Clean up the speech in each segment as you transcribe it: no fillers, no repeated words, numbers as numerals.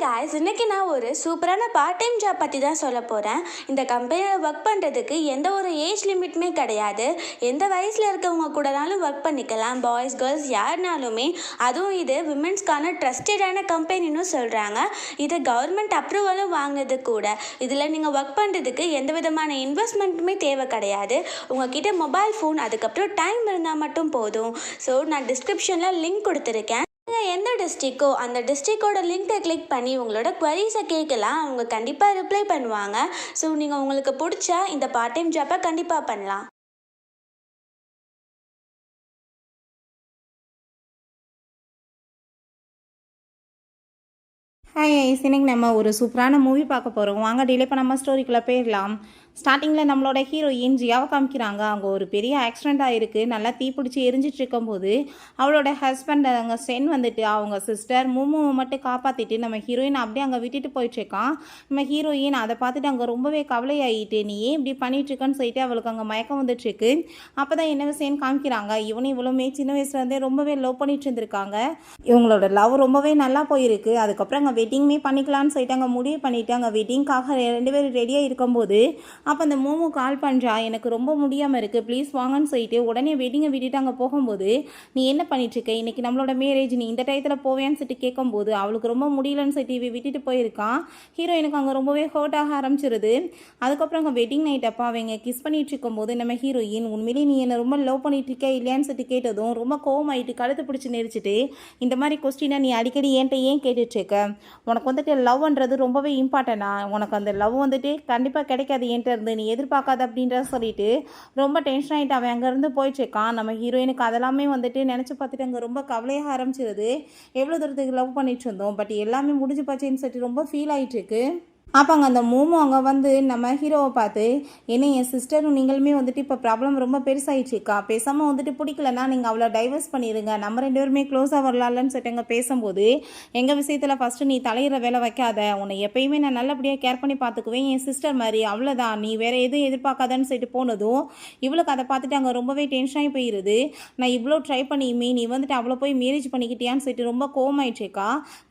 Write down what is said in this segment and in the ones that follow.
Guys, இன்னைக்கு நான் ஒரு சூப்பரான பார்ட் டைம் ஜாப் பற்றி தான் சொல்ல போகிறேன். இந்த கம்பெனியில் ஒர்க் பண்ணுறதுக்கு எந்த ஒரு ஏஜ் லிமிட்டுமே கிடையாது. எந்த வயசில் இருக்கவங்க கூடனாலும் ஒர்க் பண்ணிக்கலாம், பாய்ஸ் கேர்ள்ஸ் யாருனாலுமே. அதுவும் இது விமென்ஸ்க்கான ட்ரஸ்டடான கம்பெனின்னு சொல்கிறாங்க. இது கவர்மெண்ட் அப்ரூவலும் வாங்கினது கூட. இதில் நீங்கள் ஒர்க் பண்ணுறதுக்கு எந்த விதமான இன்வெஸ்ட்மெண்ட்டுமே தேவை கிடையாது. உங்ககிட்ட மொபைல் ஃபோன் அதுக்கப்புறம் டைம் இருந்தால் மட்டும் போதும். ஸோ நான் டிஸ்கிரிப்ஷனில் லிங்க் கொடுத்துருக்கேன். நீங்கள் எந்த டிஸ்ட்ரிக்கோ அந்த டிஸ்ட்ரிக்டோட லிங்கை கிளிக் பண்ணி உங்களோட குவரிஸை கேட்கலாம். அவங்க கண்டிப்பாக ரிப்ளை பண்ணுவாங்க. ஸோ நீங்கள் உங்களுக்கு பிடிச்சா இந்த பார்ட் டைம் ஜாப்பை கண்டிப்பாக பண்ணலாம். ஹாய் ஐஸ், இன்னைக்கு நம்ம ஒரு சூப்பரான மூவி பார்க்க போகிறோம். வாங்க டிலே பண்ணாமல் ஸ்டோரிக்குள்ளே போயிடலாம். ஸ்டார்டிங்கில் நம்மளோட ஹீரோயின் ஜியாவை காமிக்கிறாங்க. அங்கே ஒரு பெரிய ஆக்சிடெண்ட் ஆகிருக்கு. நல்லா தீப்பிடிச்சி எரிஞ்சிட்டு இருக்கும்போது அவளோட ஹஸ்பண்ட் அங்கே சென் வந்துட்டு அவங்க சிஸ்டர் மூமுவை மட்டும் காப்பாற்றிட்டு நம்ம ஹீரோயின் அப்படியே அங்கே விட்டுட்டு போயிட்டுருக்கான். நம்ம ஹீரோயின் அதை பார்த்துட்டு அங்கே ரொம்பவே கவலையாகிட்டு, நீ ஏன் இப்படி பண்ணிகிட்ருக்கன்னு சொல்லிட்டு அவளுக்கு அங்கே மயக்கம் வந்துட்டுருக்கு. அப்போ தான் என்ன விஷயம்னு காமிக்கிறாங்க. இவனும் இவ்வளோமே சின்ன வயசுலேருந்தே ரொம்பவே லவ் பண்ணிட்டு இருந்திருக்காங்க. இவங்களோட லவ் ரொம்பவே நல்லா போயிருக்கு. அதுக்கப்புறம் அங்கே வெட்டிங்குமே பண்ணிக்கலான்னு சொல்லிட்டு அங்கே முடிவு பண்ணிவிட்டு அங்கே வெட்டிங்காக 2 பேரும் ரெடியாக இருக்கும்போது அப்போ அந்த மோமோ கால் பண்ணுறா, எனக்கு ரொம்ப முடியாமல் இருக்குது, ப்ளீஸ் வாங்கன்னு சொல்லிட்டு உடனே வெட்டிங்கை விட்டுட்டு அங்கே போகும்போது, நீ என்ன பண்ணிட்டுருக்க, இன்றைக்கி நம்மளோட மேரேஜ், நீ இந்த டயத்தில் போவேன்னு சொல்லிட்டு கேட்கும்போது அவளுக்கு ரொம்ப முடியலன்னு சொல்லிட்டு விட்டுட்டு போயிருக்கான். ஹீரோயினுக்கு அங்கே ரொம்பவே ஹர்ட் ஆக ஆரம்பிச்சிருது. அதுக்கப்புறம் அங்கே வெட்டிங் நைட் அப்போ அவங்க கிஸ் பண்ணிட்டு இருக்கும்போது நம்ம ஹீரோயின், உண்மையிலேயே நீ என்னை ரொம்ப லவ் பண்ணிட்டு இருக்க இல்லையான்னு சொல்லிட்டு கேட்டதும் ரொம்ப கோவமாயிட்டு கழுத்து பிடிச்சி நெரிச்சிட்டு, இந்த மாதிரி கொஸ்டினை நீ அடிக்கடி என்கிட்ட ஏன் கேட்டுட்ருக்க, உனக்கு வந்துட்டு லவ்ன்றது ரொம்பவே இம்பார்ட்டனா, உனக்கு அந்த லவ் வந்துட்டு கண்டிப்பாக கிடைக்காது என்கிட்ட இருந்து, நீ எதிர்பார்க்காத அப்படின்றத சொல்லிட்டு ரொம்ப டென்ஷன் ஆகிட்டு அவன் அங்கேருந்து போயிட்டுருக்கான். நம்ம ஹீரோயினுக்கு அதெல்லாமே வந்துட்டு நினச்சி பார்த்துட்டு அங்கே ரொம்ப கவலையாக ஆரம்பிச்சிருது. எவ்வளோ தூரத்துக்கு லவ் பண்ணிட்டு இருந்தோம், பட் எல்லாமே முடிஞ்சு போச்சேன்னு சொல்லிட்டு ரொம்ப ஃபீல் ஆகிட்டுருக்கு. அப்போ அங்கே அந்த மோமோ அங்கே வந்து நம்ம ஹீரோவை பார்த்து, என்ன என் சிஸ்டரும் நீங்களுமே வந்துட்டு இப்போ ப்ராப்ளம் ரொம்ப பெருசாகிடுச்சிக்கா, பேசாமல் வந்துட்டு பிடிக்கலன்னா நீங்கள் அவளை டைவர்ஸ் பண்ணிடுங்க, நம்ம 2 பேருமே க்ளோஸாக வரலாம்னு சொல்லிட்டு அங்கே பேசும்போது, எங்கள் விஷயத்தில் ஃபஸ்ட்டு நீ தலையிற வேலை வைக்காத, உன்னை எப்பயுமே நான் நல்லபடியாக கேர் பண்ணி பார்த்துக்குவேன், என் சிஸ்டர் மாதிரி, அவ்வளோதான், நீ வேறு எதுவும் எதிர்பார்க்காதன்னு சொல்லிட்டு போனதும் இவளுக்கு அதை பார்த்துட்டு அங்கே ரொம்பவே டென்ஷனாகி போயிடுது. நான் இவ்வளோ ட்ரை பண்ணியுமே நீ வந்துட்டு அவளை போய் மேரேஜ் பண்ணிக்கிட்டியான்னு சொல்லிட்டு ரொம்ப கோவமாயிடுச்சேக்கா,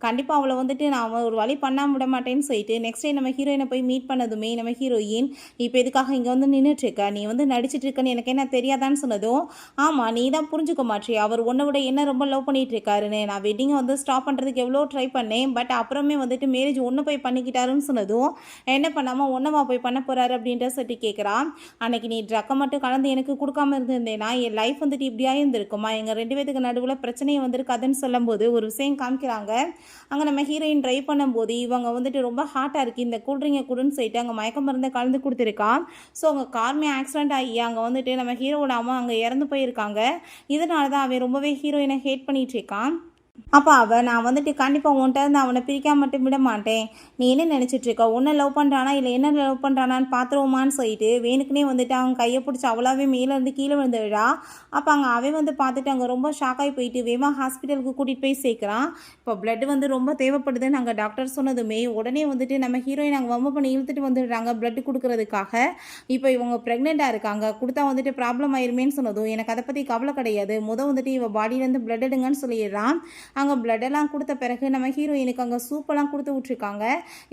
கண்டிப்பாக அவளை வந்துட்டு நான் ஒரு வழி பண்ணாம விட மாட்டேன்னு சொல்லிட்டு நெக்ஸ்ட் நம்ம ஹீரோயினை போய் மீட் பண்ணதுமே நம்ம ஹீரோயின், இப்போ எதுக்காக இங்கே வந்து நின்றுட்டுருக்க, நீ வந்து நடிச்சிட்டு இருக்கன்னு எனக்கு என்ன தெரியாதான்னு சொன்னதும், ஆமாம் நீ தான் புரிஞ்சுக்க மாட்டே, அவர் உன்னை விட என்ன ரொம்ப லவ் பண்ணிகிட்டு இருக்காருன்னு, நான் வெட்டிங்கை வந்து ஸ்டாப் பண்ணுறதுக்கு எவ்வளோ ட்ரை பண்ணேன், பட் அப்புறமே வந்துட்டு மேரேஜ் ஒன்று போய் பண்ணிக்கிட்டாருன்னு சொன்னதும், என்ன பண்ணாமல் ஒன்றவா போய் பண்ண போகிறாரு அப்படின்ற சொல்லிட்டு கேட்குறான். அன்னைக்கு நீ ட்ரக்கை மட்டும் கலந்து எனக்கு கொடுக்காம இருந்திருந்தேன்னா என் லைஃப் வந்துட்டு இப்படியா இருந்திருக்குமா, எங்கள் 2 பேத்துக்கு நடுவில் பிரச்சனையை வந்திருக்காதுன்னு சொல்லும்போது ஒரு விஷயம் காமிக்கிறாங்க. அங்கே நம்ம ஹீரோயின் ட்ரை பண்ணும்போது இவங்க வந்துட்டு ரொம்ப ஹார்ட்டாக இருக்குது, இந்த கூல்ட்ரிங்கை கொடுன்னு சொல்லிட்டு அங்கே மயக்கம் மருந்து கலந்து கொடுத்துருக்கான். ஸோ அங்கே கார்மே ஆக்சிடென்ட் ஆகி அங்கே வந்துட்டு நம்ம ஹீரோவோட அம்மா அங்கே இறந்து போயிருக்காங்க. இதனால தான் அவன் ரொம்பவே ஹீரோயினை ஹேட் பண்ணிட்டு இருக்கான். அப்போ நான் வந்துட்டு கண்டிப்பாக உன்கிட்ட இருந்து அவனை பிரிக்காம மட்டும் விட மாட்டேன், நீ என்ன நினச்சிட்ருக்க, உன்னை லவ் பண்ணுறானா இல்லை என்ன லவ் பண்ணுறானான்னு பார்த்துருவோமான்னு சொல்லிட்டு வேணுக்குனே வந்துட்டு அவங்க கையை பிடிச்சி அவளாவே மேலேருந்து கீழே விழுந்துடுறா. அப்போ அவன் வந்து பார்த்துட்டு அங்கே ரொம்ப ஷாக்காகி போயிட்டு வேமா ஹாஸ்பிட்டலுக்கு கூட்டிகிட்டு போய் சேர்க்குறான். இப்போ பிளட் வந்து ரொம்ப தேவைப்படுதுன்னு அங்கே டாக்டர் சொன்னதுமே உடனே வந்துட்டு நம்ம ஹீரோயின் அங்கே வம்பு பண்ணி இழுத்துட்டு வந்துடுறாங்க பிளட் கொடுக்கறதுக்காக. இப்போ இவங்க ப்ரெக்னெண்ட்டாக இருக்காங்க, கொடுத்தா வந்துட்டு ப்ராப்ளம் ஆயிருமேன்னு சொன்னதும் எனக்கு அதை பற்றி கவலை கிடையாது, வந்துட்டு இவ பாடியிலேருந்து பிளட் எடுங்கன்னு சொல்லிடுறான். அங்கே பிளட்டெல்லாம் கொடுத்த பிறகு நம்ம ஹீரோயினுக்கு அங்கே சூப்பெல்லாம் கொடுத்து விட்ருக்காங்க.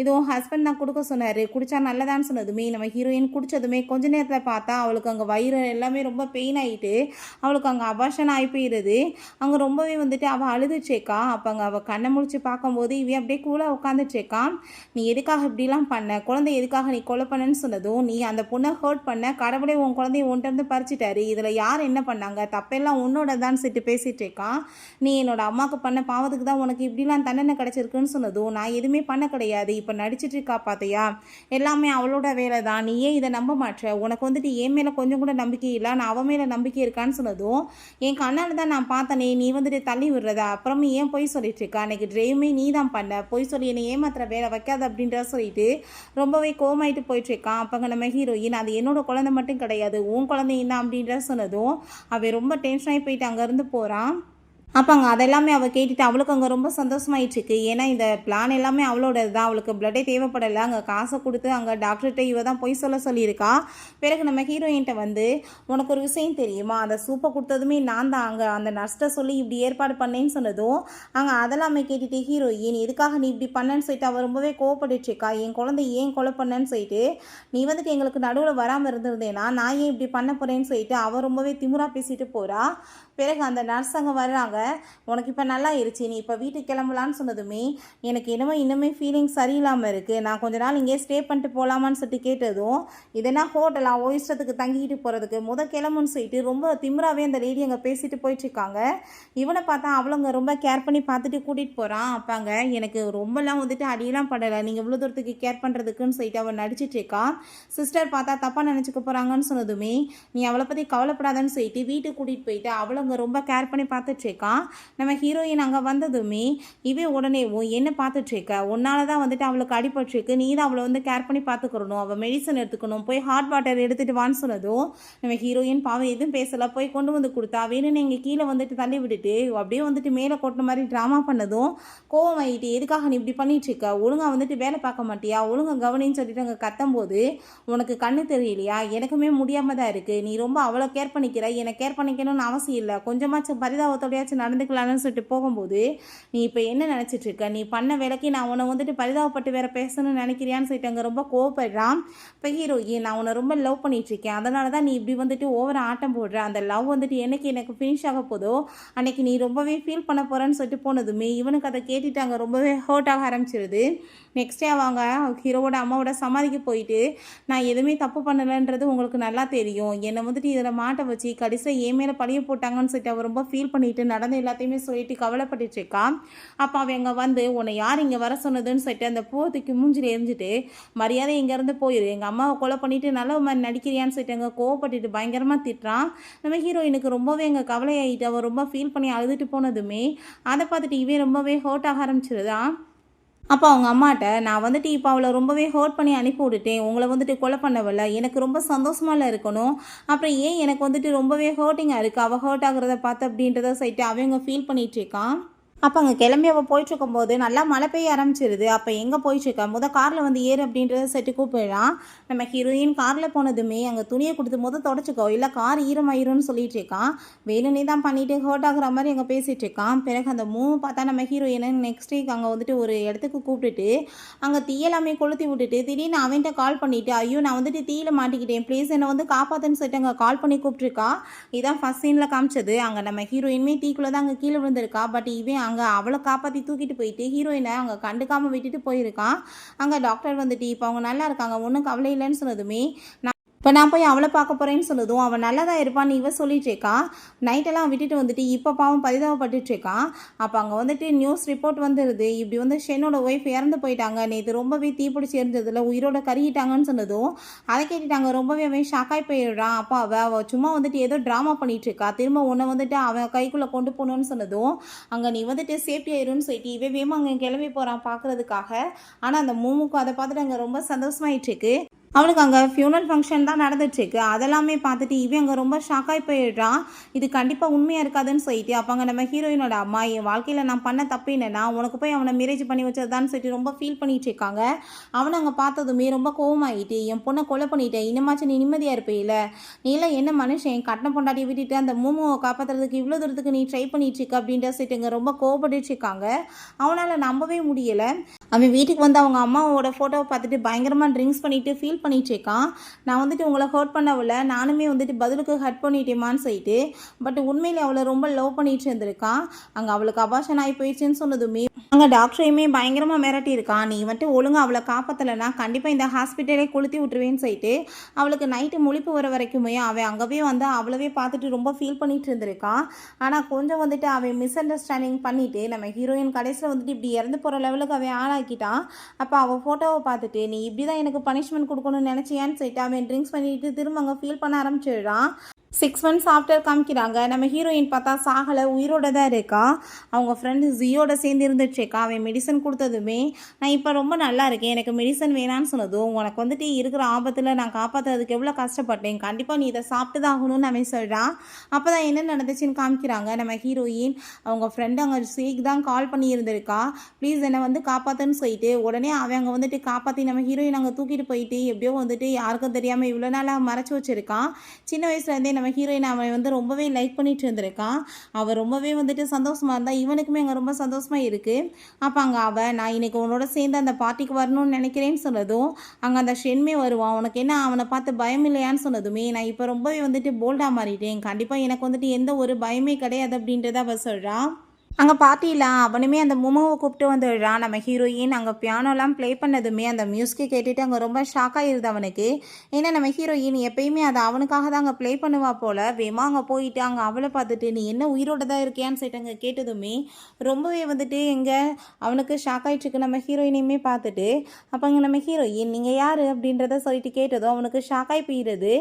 இதுவும் ஹஸ்பண்ட் தான் கொடுக்க சொன்னார், குடித்தா நல்லதான்னு சொன்னதுமே நம்ம ஹீரோயின் குடித்ததுமே கொஞ்ச நேரத்தில் பார்த்தா அவளுக்கு அங்கே வயிறு எல்லாமே ரொம்ப பெயின் ஆகிட்டு அவளுக்கு அங்கே அபார்ஷன் ஆகி போயிடுது. அங்கே ரொம்பவே வந்துட்டு அவள் அழுதுச்சேக்கா. அப்போ அங்கே அவள் கண்ணை முடிச்சு பார்க்கும்போது இவன் அப்படியே கூலாக உட்காந்துச்சேக்கான். நீ எதுக்காக இப்படிலாம் பண்ண, குழந்தை எதுக்காக நீ கொலை பண்ணன்னு சொன்னதும், நீ அந்த பொண்ணை ஹர்ட் பண்ண, கடவுளே உன் குழந்தைய ஒன்றிருந்து பறிச்சிட்டாரு, இதில் யார் என்ன பண்ணாங்க, தப்பெல்லாம் உன்னோட தான் சொல்லிட்டு பேசிகிட்டு இருக்கான். நீ என்னோட அம்மாவுக்கு பண்ண பாவத்துக்கு தான் உனக்கு இப்படிலாம் தண்டனை கிடச்சிருக்குன்னு சொன்னதும், நான் எதுவுமே பண்ண கிடையாது, இப்போ நடிச்சிட்டு இருக்கா பார்த்தியா, எல்லாமே அவளோட வேலை தான், நீ ஏன் இதை நம்ப மாட்டேற, உனக்கு வந்துட்டு என் மேலே கொஞ்சம் கூட நம்பிக்கை இல்லை, நான் அவன் மேலே நம்பிக்கை இருக்கான்னு சொன்னதும், என் கண்ணால் தான் நான் பார்த்தனே நீ வந்துட்டு தள்ளி விடுறதா, அப்புறமே ஏன் பொய் சொல்லிட்டு இருக்கா, அன்னைக்கு ட்ரைவுமே நீ தான் பண்ண, பொய் சொல்லி என்னை ஏமாத்திர வேலை வைக்காது அப்படின்ற சொல்லிட்டு ரொம்பவே கோமாயிட்டு போயிட்டுருக்கான். அப்போ நம்ம ஹீரோயின், அது என்னோட குழந்தை மட்டும் கிடையாது உன் குழந்தையும் தான் அப்படின்ற சொன்னதும் அவன் ரொம்ப டென்ஷனாகி போயிட்டு அங்கேருந்து போகிறான். அப்போ அங்கே அதெல்லாமே அவள் கேட்டுட்டு அவளுக்கு அங்கே ரொம்ப சந்தோஷமாயிடுச்சுக்கு. ஏன்னா இந்த பிளான் எல்லாமே அவளோடது தான். அவளுக்கு பிளட்டே தேவைப்படலை. அங்கே காசை கொடுத்து அங்கே டாக்டர்கிட்ட இவ தான் பொய் சொல்லியிருக்கா. பிறகு நம்ம ஹீரோயின்ட்ட வந்து, உனக்கு ஒரு விஷயம் தெரியுமா, அந்த சூப்பை கொடுத்ததுமே நான் தான் அங்கே அந்த நர்ஸ்ட்டை சொல்லி இப்படி ஏற்பாடு பண்ணேன்னு சொன்னதும் அங்கே அதெல்லாமே கேட்டுட்டு ஹீரோயின் எதுக்காக நீ இப்படி பண்ணேன்னு சொல்லிட்டு அவள் ரொம்பவே கோவப்பட்டுச்சுக்கா. என் குழந்தை ஏன் கொலை பண்ணேன்னு சொல்லிட்டு நீ வந்துட்டு எங்களுக்கு நடுவில் வராமல் இருந்திருந்தேன்னா நான் ஏன் இப்படி பண்ண போகிறேன்னு சொல்லிட்டு அவள் ரொம்பவே திமிரா பேசிட்டு போகிறா. பிறகு அந்த நர்ஸ் அங்கே வர்றாங்க. உனக்கு இப்போ நல்லா இருச்சு, நீ இப்போ வீட்டுக்கு கிளம்பலான்னு சொன்னதுமே எனக்கு என்னமோ இன்னுமே ஃபீலிங் சரியில்லாமல் இருக்குது, நான் கொஞ்ச நாள் இங்கே ஸ்டே பண்ணிட்டு போகலாமான்னு சொல்லிட்டு கேட்டதும் இதெல்லாம் ஹோட்டலாக இஷ்டத்துக்கு தங்கிட்டு போகிறதுக்கு கிளம்புன்னு சொல்லிட்டு ரொம்ப திமிராவே அந்த லேடி அங்கே பேசிட்டு போயிட்டுருக்காங்க. இவனை பார்த்தா அவளுங்க ரொம்ப கேர் பண்ணி பார்த்துட்டு கூட்டிகிட்டு போகிறான். அப்பாங்க எனக்கு ரொம்பலாம் வந்துட்டு அடியெல்லாம் படலை, நீங்கள் இவ்வளோ தூரத்துக்கு கேர் பண்ணுறதுக்குன்னு சொல்லிட்டு அவன் நடிச்சிட்டு இருக்கான். சிஸ்டர் பார்த்தா தப்பாக நினச்சிக்க போகிறாங்கன்னு சொன்னதுமே நீ அவளை பற்றி கவலைப்படாதன்னு சொல்லிட்டு வீட்டுக்கு கூட்டிகிட்டு போயிட்டு அவளுங்க ரொம்ப கேர் பண்ணி பார்த்துட்ருக்கான். நம்ம ஹீரோயின் அங்கே வந்ததுமே இவன் உடனே என்ன பார்த்துட்ருக்க, உன்னால தான் வந்துட்டு அவளுக்கு அடிபட்டுருக்கு, நீ தான் அவளை வந்து கேர் பண்ணி பார்த்துக்கிறணும், அவள் மெடிசன் எடுத்துக்கணும், போய் ஹாட் வாட்டர் எடுத்துகிட்டு வான்னு சொன்னதும் நம்ம ஹீரோயின் பாவம் எதுவும் பேசலை, போய் கொண்டு வந்து கொடுத்தா. வேணும்னு எங்கள் கீழே வந்துட்டு தள்ளி விட்டுட்டு அப்படியே வந்துட்டு மேலே கொட்டின மாதிரி ட்ராமா பண்ணதும் கோவம் ஆகிட்டு எதுக்காக நீ இப்படி பண்ணிட்டுருக்க, ஒழுங்காக வந்துட்டு வேலை பார்க்க மாட்டியா, ஒழுங்காக கவனின்னு சொல்லிட்டு அங்கே கத்தும்போது உனக்கு கண்ணு தெரியலையா, எனக்குமே முடியாமல் தான் இருக்குது, நீ ரொம்ப அவளை கேர் பண்ணிக்கிற, என்னை கேர் பண்ணிக்கணும்னு அவசியம் இல்லை, கொஞ்சமாச்சும் பரிதாபத்தோடையாச்சும் நடந்துக்கலான்னு சொல்லிட்டு போகும்போது நீ இப்போ என்ன நினச்சிட்டு இருக்க, நீ பண்ண வேலைக்கு நான் உன்னை வந்துட்டு பரிதாபப்பட்டு வேற பேசணும்னு நினைக்கிறியான்னு சொல்லிட்டு அங்கே ரொம்ப கோவப்படுறான். இப்போ ஹீரோயின் நான் உன்னை ரொம்ப லவ் பண்ணிட்டு இருக்கேன், அதனால தான் நீ இப்படி வந்துட்டு ஓவரா ஆட்டம் போடுற, அந்த லவ் வந்துட்டு என்னைக்கு எனக்கு ஃபினிஷ் ஆக போதோ அன்னைக்கு நீ ரொம்பவே ஃபீல் பண்ண போகிறேன்னு சொல்லிட்டு போனதுமே இவனுக்கு அதை கேட்டுட்டு அங்கே ரொம்பவே ஹர்ட் ஆக ஆரம்பிச்சிருது. நெக்ஸ்ட் டே அவங்க ஹீரோவோட அம்மாவோட சமாதிக்கு போயிட்டு நான் எதுவுமே தப்பு பண்ணலைன்றது உங்களுக்கு நல்லா தெரியும், என்னை வந்துட்டு இதில் மாட்ட வச்சு கடைசியாக ஏன் மேலே பழிய போட்டாங்கன்னு சொல்லிட்டு அவள் ரொம்ப ஃபீல் பண்ணிட்டு நடந்த எல்லாத்தையுமே சொல்லிட்டு கவலைப்பட்டுட்டு இருக்கா. அப்போ அவன் அங்கே வந்து உன்னை யார் இங்கே வர சொன்னதுன்னு சொல்லிட்டு அந்த பூவத்துக்கு மூஞ்சில் எரிஞ்சிட்டு மரியாதை இங்கேருந்து போயிரு, எங்கள் அம்மாவை கொலை பண்ணிட்டு நல்ல மாதிரி நடிக்கிறியான்னு சொல்லிட்டு அங்கே கோவப்பட்டுட்டு பயங்கரமாக திட்டுறான். நம்ம ஹீரோயினுக்கு ரொம்பவே அங்கே கவலையாயிட்டு அவள் ரொம்ப ஃபீல் பண்ணி அழுதுட்டு போனதுமே அதை பார்த்துட்டு இவன் ரொம்பவே ஹர்ட் ஆக ஆரம்பிச்சிருதான். அப்போ அவங்க அம்மாட்ட நான் வந்துட்டு இப்போ அவளை ரொம்பவே ஹர்ட் பண்ணி அனுப்பி விட்டுட்டேன், உங்களை வந்துட்டு கொலை பண்ணவில்லை, எனக்கு ரொம்ப சந்தோஷமால இருக்கணும், அப்புறம் ஏன் எனக்கு வந்துட்டு ரொம்பவே ஹர்ட்டிங்காக இருக்குது அவள் ஹர்ட் ஆகுறத பார்த்து அப்படின்றத சொல்லிட்டு அவங்க ஃபீல் பண்ணிட்டு இருக்கான். அப்போ அங்கே கிளம்பி அவள் போயிட்டுருக்கும்போது நல்லா மழை பெய்ய ஆரம்பிச்சிருது. அப்போ எங்கே போயிட்டுருக்கா காரில் வந்து ஏறு அப்படின்றத செட்டு கூப்பிடலாம். நம்ம ஹீரோயின் காரில் போனதுமே அங்கே துணியை கொடுத்து தொடச்சிக்கோ இல்லை கார் ஈரமாயிரும்னு சொல்லிட்டு இருக்கான். வேணும்னே தான் பண்ணிட்டு ஹர்ட் ஆகுற மாதிரி அங்கே பேசிகிட்டு இருக்கான். பிறகு அந்த பார்த்தா நம்ம ஹீரோயினை நெக்ஸ்ட் வீக் அங்கே வந்துட்டு ஒரு இடத்துக்கு கூப்பிட்டுட்டு அங்கே தீயெல்லாமே கொளுத்தி விட்டுட்டு திடீர்னு அவன்கிட்ட கால் பண்ணிவிட்டு ஐயோ நான் வந்துட்டு தீயில மாட்டிக்கிட்டேன் ப்ளீஸ் என்னை வந்து காப்பாற்றுன்னு சொல்லிட்டு அங்கே கால் பண்ணி கூப்பிட்டுருக்கா. இதான் ஃபஸ்ட் சீனில் காமிச்சது. அங்கே நம்ம ஹீரோயின்மே தீக்குள்ளே தான் அங்கே கீழே விழுந்திருக்கா. பட் இவன் அங்கே அவளை காப்பாற்றி தூக்கிட்டு போயிட்டு ஹீரோயினை அங்கே கண்டுக்காமல் விட்டுட்டு போயிருக்கான். அங்கே டாக்டர் வந்துட்டு இப்போ அவங்க நல்லா இருக்காங்க ஒன்றும் கவலை இல்லைன்னு சொன்னதுமே இப்போ நான் போய் அவளை பார்க்க போகிறேன்னு சொன்னதும் அவன் நல்லா தான் இருப்பான்னு இவ சொல்லிட்டுருக்கா. நைட்டெல்லாம் விட்டுட்டு வந்துட்டு இப்போ பாவம் பரிதாபப்பட்டுருக்கான். அப்போ அங்கே வந்துட்டு நியூஸ் ரிப்போர்ட் வந்துடுது இப்படி வந்து ஷென்னோட ஒய்ஃப் இறந்து போயிட்டாங்க, நேற்று ரொம்பவே தீப்பிடிச்சி இருந்ததில் உயிரோட கருகிட்டாங்கன்னு சொன்னதும் அதை கேட்டுட்டாங்க ரொம்பவே அவன் ஷாக்காய் போயிடுறான். அப்போ அவள் சும்மா வந்துட்டு ஏதோ ட்ராமா பண்ணிகிட்ருக்கா, திரும்ப உன்னை வந்துட்டு அவன் கைக்குள்ளே கொண்டு போகணுன்னு சொன்னதும் அங்கே நீ வந்துட்டு சேஃப்டி ஆயிருன்னு சொல்லிட்டு இவன் வேமா அங்கே கிளம்பி போகிறான் பார்க்குறதுக்காக. ஆனால் அந்த மூமுக்கு அதை பார்த்துட்டு அங்கே ரொம்ப சந்தோஷமாயிட்டுருக்கு. அவனுக்கு அங்கே ஃபியூனல் ஃபங்க்ஷன் தான் நடந்துட்டுருக்கு. அதெல்லாமே பார்த்துட்டு இவன் அங்கே ரொம்ப ஷாக்காகி போயிடுறான். இது கண்டிப்பாக உண்மையாக இருக்காதுன்னு சொல்லிட்டு அப்போ அங்கே நம்ம ஹீரோயினோட அம்மா என் வாழ்க்கையில் நான் பண்ண தப்பு என்னன்னா உனக்கு போய் அவனை மேரேஜ் பண்ணி வச்சதான்னு சொல்லிட்டு ரொம்ப ஃபீல் பண்ணிட்டு இருக்காங்க. அவனை அங்கே பார்த்ததுமே ரொம்ப கோவமாயிட்டு என் பொண்ணை கொலை பண்ணிட்டேன், இன்னமாச்சும் நீ நிம்மதியாக இருப்பேயில்ல, நீ எல்லாம் என்ன மனுஷன் கட்டண பொண்டாட்டி விட்டுட்டு அந்த மூமுவை காப்பாற்றுறதுக்கு இவ்வளோ தூரத்துக்கு நீ ட்ரை பண்ணிட்டு இருக்க அப்படின்ற சொல்லிட்டு இங்கே ரொம்ப கோவப்பட்டு இருக்காங்க. அவனால் நம்பவே முடியலை. அவன் வீட்டுக்கு வந்து அவங்க அம்மாவோட ஃபோட்டோவை பார்த்துட்டு பயங்கரமாக ட்ரிங்க்ஸ் பண்ணிவிட்டு ஃபீல் பண்ணிட்டு இருக்கான். நான் வந்துட்டு உங்களை ஹர்ட் பண்ணவில்லை, நானுமே வந்துட்டு பதிலுக்கு ஹர்ட் பண்ணிட்டேமான்னு சொல்லிட்டு பட் உண்மையிலே அவளை ரொம்ப லவ் பண்ணிட்டு இருந்திருக்கான். அங்கே அவளுக்கு அபாஷன் ஆகி போயிடுச்சுன்னு சொன்னதுமே அங்கே டாக்டரையுமே பயங்கரமாக மிரட்டி இருக்கான். நீ வந்துட்டு ஒழுங்காக அவளை காப்பாற்றலைன்னா கண்டிப்பாக இந்த ஹாஸ்பிட்டலே கொளுத்தி விட்டுருவேன்னு சொல்லிட்டு அவளுக்கு நைட்டு முழிப்பு வர வரைக்குமே அவன் அங்கவே வந்து அவளவே பார்த்துட்டு ரொம்ப ஃபீல் பண்ணிட்டு இருந்திருக்கான். ஆனால் கொஞ்சம் வந்துட்டு அவன் மிஸ் அண்டர்ஸ்டாண்டிங் பண்ணிவிட்டு நம்ம ஹீரோயின் கடைசியில் வந்துட்டு இப்படி இறந்து போகிற லெவலுக்கு அவன் ஆளாக்கிட்டான். அப்போ அவள் ஃபோட்டோவை பார்த்துட்டு நீ இப்படி தான் எனக்கு பனிஷ்மெண்ட் கொடுக்கணும்னு நினச்சியான்னு சொல்லிட்டு அவன் ட்ரிங்க்ஸ் பண்ணிட்டு திரும்ப அங்கே ஃபீல் பண்ண ஆரம்பிச்சிடுறான். 6 months ஆஃப்டர் காமிக்கிறாங்க. நம்ம ஹீரோயின் பார்த்தா சாகலை, உயிரோட தான் இருக்கா. அவங்க ஃப்ரெண்டு ஜியோட சேர்ந்து இருந்துட்டுருக்கா. அவன் மெடிசன் கொடுத்ததுமே நான் இப்போ ரொம்ப நல்லா இருக்கேன், எனக்கு மெடிசன் வேணான்னு சொன்னதும், உனக்கு வந்துட்டு இருக்கிற ஆபத்தில் நான் காப்பாற்றுறதுக்கு எவ்வளோ கஷ்டப்பட்டேன், கண்டிப்பாக நீ இதை சாப்பிட்டு தான் ஆகணும்னு அவன் சொல்கிறான். அப்போ தான் என்ன நடந்துச்சுன்னு காமிக்கிறாங்க. நம்ம ஹீரோயின் அவங்க ஃப்ரெண்டு அங்கே சீக்கு தான் கால் பண்ணி இருந்திருக்கா, ப்ளீஸ் என்னை வந்து காப்பாற்றுன்னு சொல்லிட்டு உடனே அவன் அங்கே வந்துட்டு காப்பாற்றி நம்ம ஹீரோயின் அங்கே தூக்கிட்டு போயிட்டு எப்படியோ வந்துட்டு யாருக்கும் தெரியாமல் இவ்வளோ நாளாக மறைச்சி வச்சுருக்கான். சின்ன வயசுலேருந்தே நம்ம ஹீரோயின் அவன் வந்து ரொம்பவே லைக் பண்ணிட்டு இருந்திருக்கான். அவள் ரொம்பவே வந்துட்டு சந்தோஷமாக இருந்தால் இவனுக்குமே அங்கே ரொம்ப சந்தோஷமாக இருக்குது. அப்போ அங்கே அவள் நான் இன்னைக்கு உன்னோட சேர்ந்து அந்த பார்ட்டிக்கு வரணும்னு நினைக்கிறேன்னு சொன்னதும் அங்கே அந்த ஷென்மே வருவான். உனக்கு என்ன அவனை பார்த்து பயம் இல்லையான்னு சொன்னதுமே நான் இப்போ ரொம்பவே வந்துட்டு போல்டாக மாறிட்டேன், கண்டிப்பாக எனக்கு வந்துட்டு எந்த ஒரு பயமே கிடையாது அப்படின்றத அவள் சொல்கிறான். அங்கே பார்ட்டியில் அவனுமே அந்த மோமோவை கூப்பிட்டு வந்துடுறான். நம்ம ஹீரோயின் அங்கே பியானோலாம் ப்ளே பண்ணதுமே அந்த மியூசிக்கை கேட்டுட்டு அங்கே ரொம்ப ஷாக் ஆகிடுது அவனுக்கு. ஏன்னா நம்ம ஹீரோயின் எப்பயுமே அதை அவனுக்காக தான் அங்கே ப்ளே பண்ணுவா போல். வேமா அங்கே போயிட்டு அங்கே அவளை பார்த்துட்டு நீ என்ன உயிரோட தான் இருக்கியான்னு சொல்லிட்டு அங்கே கேட்டதுமே ரொம்பவே வந்துட்டு எங்கே அவனுக்கு ஷாக் ஆகிட்டுருக்கு. நம்ம ஹீரோயினையுமே பார்த்துட்டு அப்போ அங்கே நம்ம ஹீரோயின் நீங்கள் யார் அப்படின்றத சொல்லிட்டு கேட்டதும் அவனுக்கு ஷாக் ஆகி போயிடுது.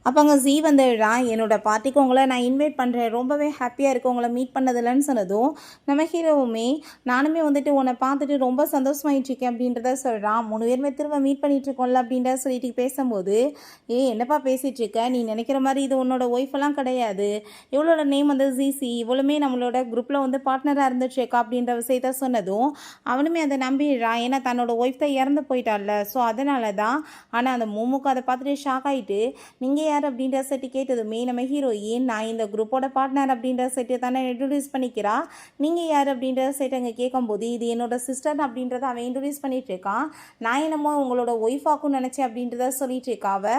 அப்போ அங்கே ஜீ வந்துடுறான். என்னோடய பார்ட்டிக்கு உங்களை நான் இன்வைட் பண்ணுறேன், ரொம்பவே ஹாப்பியாக இருக்குது உங்களை மீட் பண்ணதில்லன்னு சொன்னதும் நம்ம ஹீரோவுமே நானுமே வந்துட்டு உன்னை பார்த்துட்டு ரொம்ப சந்தோஷமாயிட்டுருக்கேன் அப்படின்றத சொல்கிறான். 3 பேருமே திரும்ப மீட் பண்ணிகிட்ருக்கோம்ல அப்படின்றத சொல்லிட்டு பேசும்போது என்னப்பா பேசிகிட்ருக்க, நீ நினைக்கிற மாதிரி இது உன்னோட ஒய்ஃபெல்லாம் கிடையாது, இவளோட நேம் வந்து ஜிசி, இவளுமே நம்மளோட குரூப்பில் வந்து பார்ட்னராக இருந்துட்டுருக்கா அப்படின்ற விஷயத்த சொன்னதும் அவனுமே அதை நம்பிடுறான். ஏன்னா தன்னோட ஒய்ஃப் தான் இறந்து போயிட்டால, ஸோ அதனால தான். ஆனால் அந்த மோமுக்கு அதை பார்த்துட்டு ஷாக் ஆகிட்டு நீங்கள் அப்படின்ற செட்டு கேட்டதுமே நம்ம ஹீரோயின் நான் இந்த குரூப்போட பார்ட்னர் அப்படின்ற செட்டு தானே இன்ட்ரடியூஸ் பண்ணிக்கிறா, நீங்கள் யார் அப்படின்ற செட் அங்கே கேட்கும்போது இது என்னோட சிஸ்டர் அப்படின்றத அவன் இன்ட்ரடியூஸ் பண்ணிட்டு இருக்கான். நான் என்னமோ உங்களோட ஒய்ஃபாக்குன்னு நினச்சேன் அப்படின்றத சொல்லிட்டு இருக்காவ.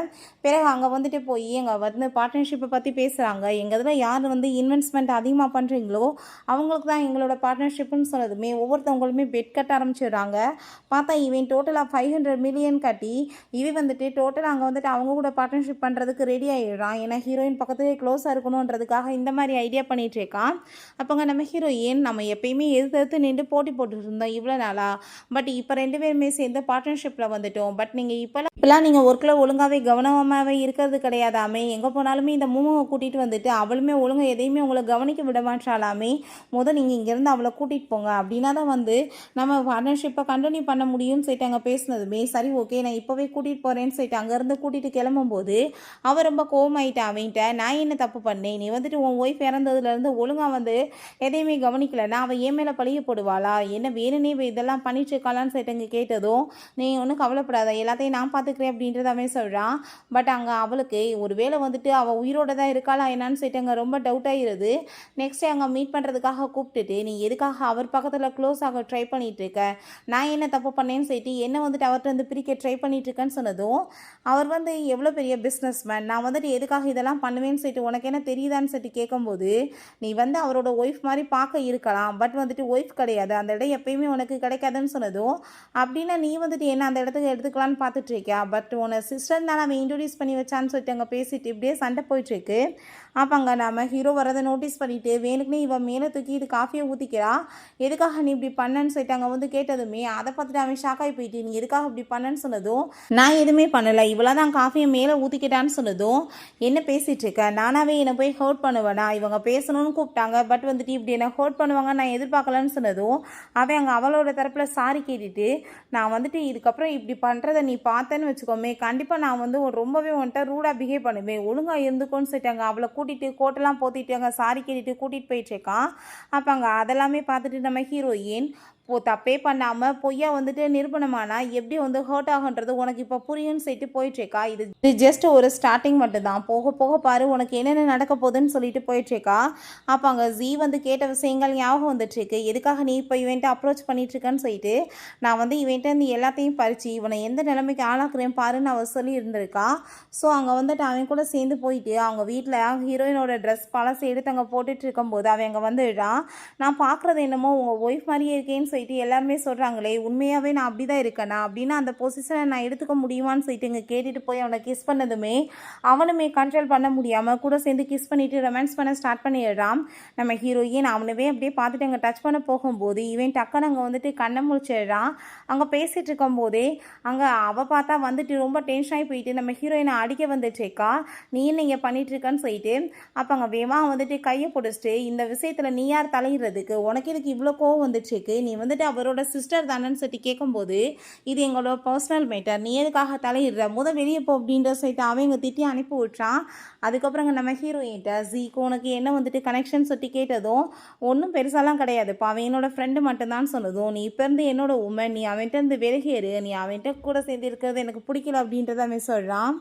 பிறகு அங்கே வந்துட்டு போய் அங்கே வந்து பார்ட்னர்ஷிப்பை பற்றி பேசுகிறாங்க. எங்கள் இதில் யார் வந்து இன்வெஸ்ட்மெண்ட் அதிகமாக பண்ணுறீங்களோ அவங்களுக்கு தான் எங்களோட பார்ட்னர்ஷிப்னு சொன்னதுமே ஒவ்வொருத்தவங்களுமே பெட் கட்ட ஆரம்பிச்சிடுறாங்க. பார்த்தா இவன் டோட்டலாக 500 மில்லியன் கட்டி இவன் வந்துட்டு டோட்டலாக அங்கே வந்துட்டு அவங்க கூட பார்ட்னர்ஷிப் பண்ணுறதுக்கு ரெடி ஆகிடுறான். ஏன்னா ஹீரோயின் பக்கத்துலேயே க்ளோஸாக இருக்கணுன்றதுக்காக இந்த மாதிரி ஐடியா பண்ணிகிட்டு இருக்கான். அப்போங்க நம்ம ஹீரோயின் நம்ம எப்பயுமே எதிர்த்து நின்று போட்டி போட்டுட்டு இருந்தோம் இவ்வளோ நாளா, பட் இப்போ 2 பேருமே சேர்ந்து பார்ட்னர்ஷிப்பில் வந்துட்டோம். பட் நீங்கள் இப்போலாம் நீங்கள் ஒர்க்கில் ஒழுங்காகவே கவனமாகவே இருக்கிறது கிடையாதாமே, எங்கே போனாலுமே இந்த மூமாவை கூட்டிகிட்டு வந்துட்டு அவளுமே ஒழுங்காக எதையுமே உங்களை கவனிக்க விட மாட்டாளாமே, நீங்கள் இங்கேருந்து அவளை கூட்டிகிட்டு போங்க அப்படின்னா தான் வந்து நம்ம பார்ட்னர்ஷிப்பை கண்டினியூ பண்ண முடியும்னு சொல்லிட்டு அங்கே பேசினதுமே சரி ஓகே நான் இப்போவே கூட்டிகிட்டு போகிறேன்னு சொல்லிட்டு அங்கேருந்து கூட்டிகிட்டு கிளம்பும்போது அவள் ரொம்ப கோவமாயிட்டா. அவன்கிட்ட நான் என்ன தப்பு பண்ணேன், நீ வந்துட்டு உன் ஒய்ஃப் இறந்ததுலேருந்து ஒழுங்காக வந்து எதையுமே கவனிக்கலைன்னா அவள் ஏன் மேலே பழிய போடுவாளா, என்ன வேணுனே இதெல்லாம் பண்ணிட்டு இருக்காளான்னு சொல்லிட்டு அங்கே கேட்டதும் நீ ஒன்றும் கவலைப்படாத எல்லாத்தையும் நான் பார்த்துக்கிறேன் அப்படின்றத அவன் சொல்கிறான். பட் அங்கே அவளுக்கு ஒரு வேளை வந்துட்டு அவள் உயிரோட தான் இருக்காளா என்னான்னு சொல்லிட்டு அங்கே ரொம்ப டவுட் ஆகிடுது. நெக்ஸ்ட் அங்கே மீட் பண்ணுறதுக்காக கூப்பிட்டுட்டு நீ எதுக்காக அவர் பக்கத்தில் க்ளோஸ் ஆக ட்ரை பண்ணிட்டு இருக்க, நான் என்ன தப்பு பண்ணேன்னு சொல்லிட்டு என்ன வந்துட்டு அவர்கிட்ட வந்து பிரிக்க ட்ரை பண்ணிட்டு இருக்கேன்னு சொன்னதும் அவர் வந்து எவ்வளோ பெரிய பிஸ்னஸ் மேன், நான் வந்துட்டு எதுக்காக இதெல்லாம் பண்ணுவேன்னு சொல்லிட்டு உனக்கு என்ன தெரியுதான்னு சொல்லிட்டு கேட்கும்போது நீ வந்து அவரோட ஒய்ஃப் மாதிரி பார்க்க இருக்கலாம், பட் வந்துட்டு ஒய்ஃப் கிடையாது, அந்த இடம் எப்பயுமே உனக்கு கிடைக்காதுன்னு சொன்னதும் அப்படின்னா நீ வந்துட்டு என்ன அந்த இடத்துக்கு எடுத்துக்கலான்னு பார்த்துட்டு இருக்கியா, பட் உன்னை சிஸ்டர் தான் அவன் இன்ட்ரடியூஸ் பண்ணி வச்சான்னு சொல்லிட்டு அங்கே பேசிட்டு இப்படியே சண்டை போயிட்டுருக்கு. அப்போ அங்கே நம்ம ஹீரோ வரதை நோட்டீஸ் பண்ணிவிட்டு வேணுக்குன்னு இவன் மேலே தூக்கி இது காஃபியை ஊற்றிக்கிறா, எதுக்காக நீ இப்படி பண்ணன்னு சொல்லிட்டு அங்கே வந்து கேட்டதுமே அதை பார்த்துட்டு அவன் ஷாக் ஆகி போயிட்டு நீ எதுக்காக இப்படி பண்ணன்னு சொன்னதும் நான் எதுவுமே பண்ணலை, இவ்வளோ தான் காஃபியை மேலே ஊற்றிக்கிட்டான்னு சொன்னதும் என்ன பேசிகிட்டு இருக்க, நானாவே என்னை போய் ஹர்ட் பண்ணுவேனா, இவங்க பேசணும்னு கூப்பிட்டாங்க பட் வந்துட்டு இப்படி என்னை ஹர்ட் பண்ணுவாங்க நான் எதிர்பார்க்கலன்னு சொன்னதும் அவன் அங்கே அவளோட தரப்பில் சாரி கேட்டுட்டு நான் வந்துட்டு இதுக்கப்புறம் இப்படி பண்ணுறதை நீ பார்த்தேன்னு வச்சுக்கோமே கண்டிப்பாக நான் வந்து ரொம்பவே உன்கிட்ட ரூடாக பிஹேவ் பண்ணுவேன், ஒழுங்காக இருந்துக்கோன்னு சொல்லிட்டு அங்கே அவளை கூட்டிகிட்டு கோட்டெல்லாம் போத்திட்டு அங்கே சாரி கேட்டுட்டு கூட்டிகிட்டு போயிட்டுருக்கான். அப்போ அங்கே அதெல்லாமே பார்த்துட்டு நம்ம ஹீரோயின் தப்பே பண்ணாமல் பொய்யா வந்துட்டு நிரூபணமானா எப்படி வந்து ஹர்ட் ஆகுன்றது உனக்கு இப்போ புரியும்னு சொல்லிட்டு போயிட்டுருக்கா. இது ஜஸ்ட் ஒரு ஸ்டார்டிங் மட்டும்தான், போக போக பாரு உனக்கு என்னென்ன நடக்க போகுதுன்னு சொல்லிட்டு போயிட்டுருக்கா. அப்போ அங்கே ஜீ வந்து கேட்ட விஷயங்கள் ஞாபகம் வந்துட்டுருக்கு, எதுக்காக நீ இப்போ இவன்ட்டு அப்ரோச் பண்ணிட்டுருக்கன்னு சொல்லிட்டு நான் வந்து இவன்ட்டு இந்த எல்லாத்தையும் பறித்து இவனை எந்த நிலைமைக்கு ஆளாக்குறேன் பாருன்னு அவள் சொல்லி இருந்திருக்கா. ஸோ அங்கே வந்துட்டு அவன் கூட சேர்ந்து போயிட்டு அவங்க வீட்டில் ஹீரோயினோட ட்ரெஸ் பழசை எடுத்து அங்கே போட்டுட்டு இருக்கும்போது அவன் அங்கே வந்துடுறான். நான் பார்க்குறது என்னமோ உங்கள் ஒய்ஃப் மாதிரியே இருக்கேன்னு சொல்லிட்டு எல்லாருமே சொல்கிறாங்களே, உண்மையாகவே நான் அப்படி தான் இருக்கேனா அப்படின்னா அந்த பொசிஷனை நான் எடுத்துக்க முடியுமான்னு சொல்லிட்டு இங்கே கேட்டுட்டு போய் அவனை கிஸ் பண்ணதுமே அவனுமே கண்ட்ரோல் பண்ண முடியாமல் கூட சேர்ந்து கிஸ் பண்ணிவிட்டு ரொமான்ஸ் பண்ண ஸ்டார்ட் பண்ணிடுறான். நம்ம ஹீரோயின் அவனவே அப்படியே பார்த்துட்டு அங்கே டச் பண்ண போகும்போது இவன் டக்குன்னு அங்கே வந்துட்டு கண்ணை முழிச்சிடுறான். அங்கே பேசிகிட்டு இருக்கும்போதே அங்கே அவள் பார்த்தா வந்துட்டு ரொம்ப டென்ஷன் ஆகி போயிட்டு நம்ம ஹீரோயினை அடிக்க வந்துட்டுருக்கா. நீ நீங்கள் பண்ணிகிட்ருக்கான்னு சொல்லிட்டு அப்போ அங்கே வேமா வந்துட்டு கையை பிடிச்சிட்டு இந்த விஷயத்தில் நீ யார் தலையிடுறதுக்கு, உனக்கு இதுக்கு இவ்வளோ கோவம் வந்துட்டுருக்கு, நீ வந்துட்டு அவரோட சிஸ்டர் தானேன்னு சொல்லிட்டு கேட்கும்போது இது எங்களோட பர்சனல் மேட்டர், நீ எதுக்காக தலையிடுற, வெளியே போ அப்படின்ற சொல்லிட்டு அவன் இங்கே திட்டி அனுப்பி விட்றான். அதுக்கப்புறம் நம்ம ஹீரோயின்ட்ட ஜீக்கு உனக்கு என்ன வந்துட்டு கனெக்ஷன் சொல்லி கேட்டதும் ஒன்றும் பெருசாலாம் கிடையாது, இப்போ அவன் என்னோட ஃப்ரெண்டு மட்டும்தான் சொன்னதும் நீ இப்போ இருந்து என்னோட உமன், நீ அவன்கிட்ட இருந்து விலகியரு, நீ அவன்கிட்ட கூட சேர்ந்து இருக்கிறது எனக்கு பிடிக்கல அப்படின்றத அவன் சொல்கிறான்.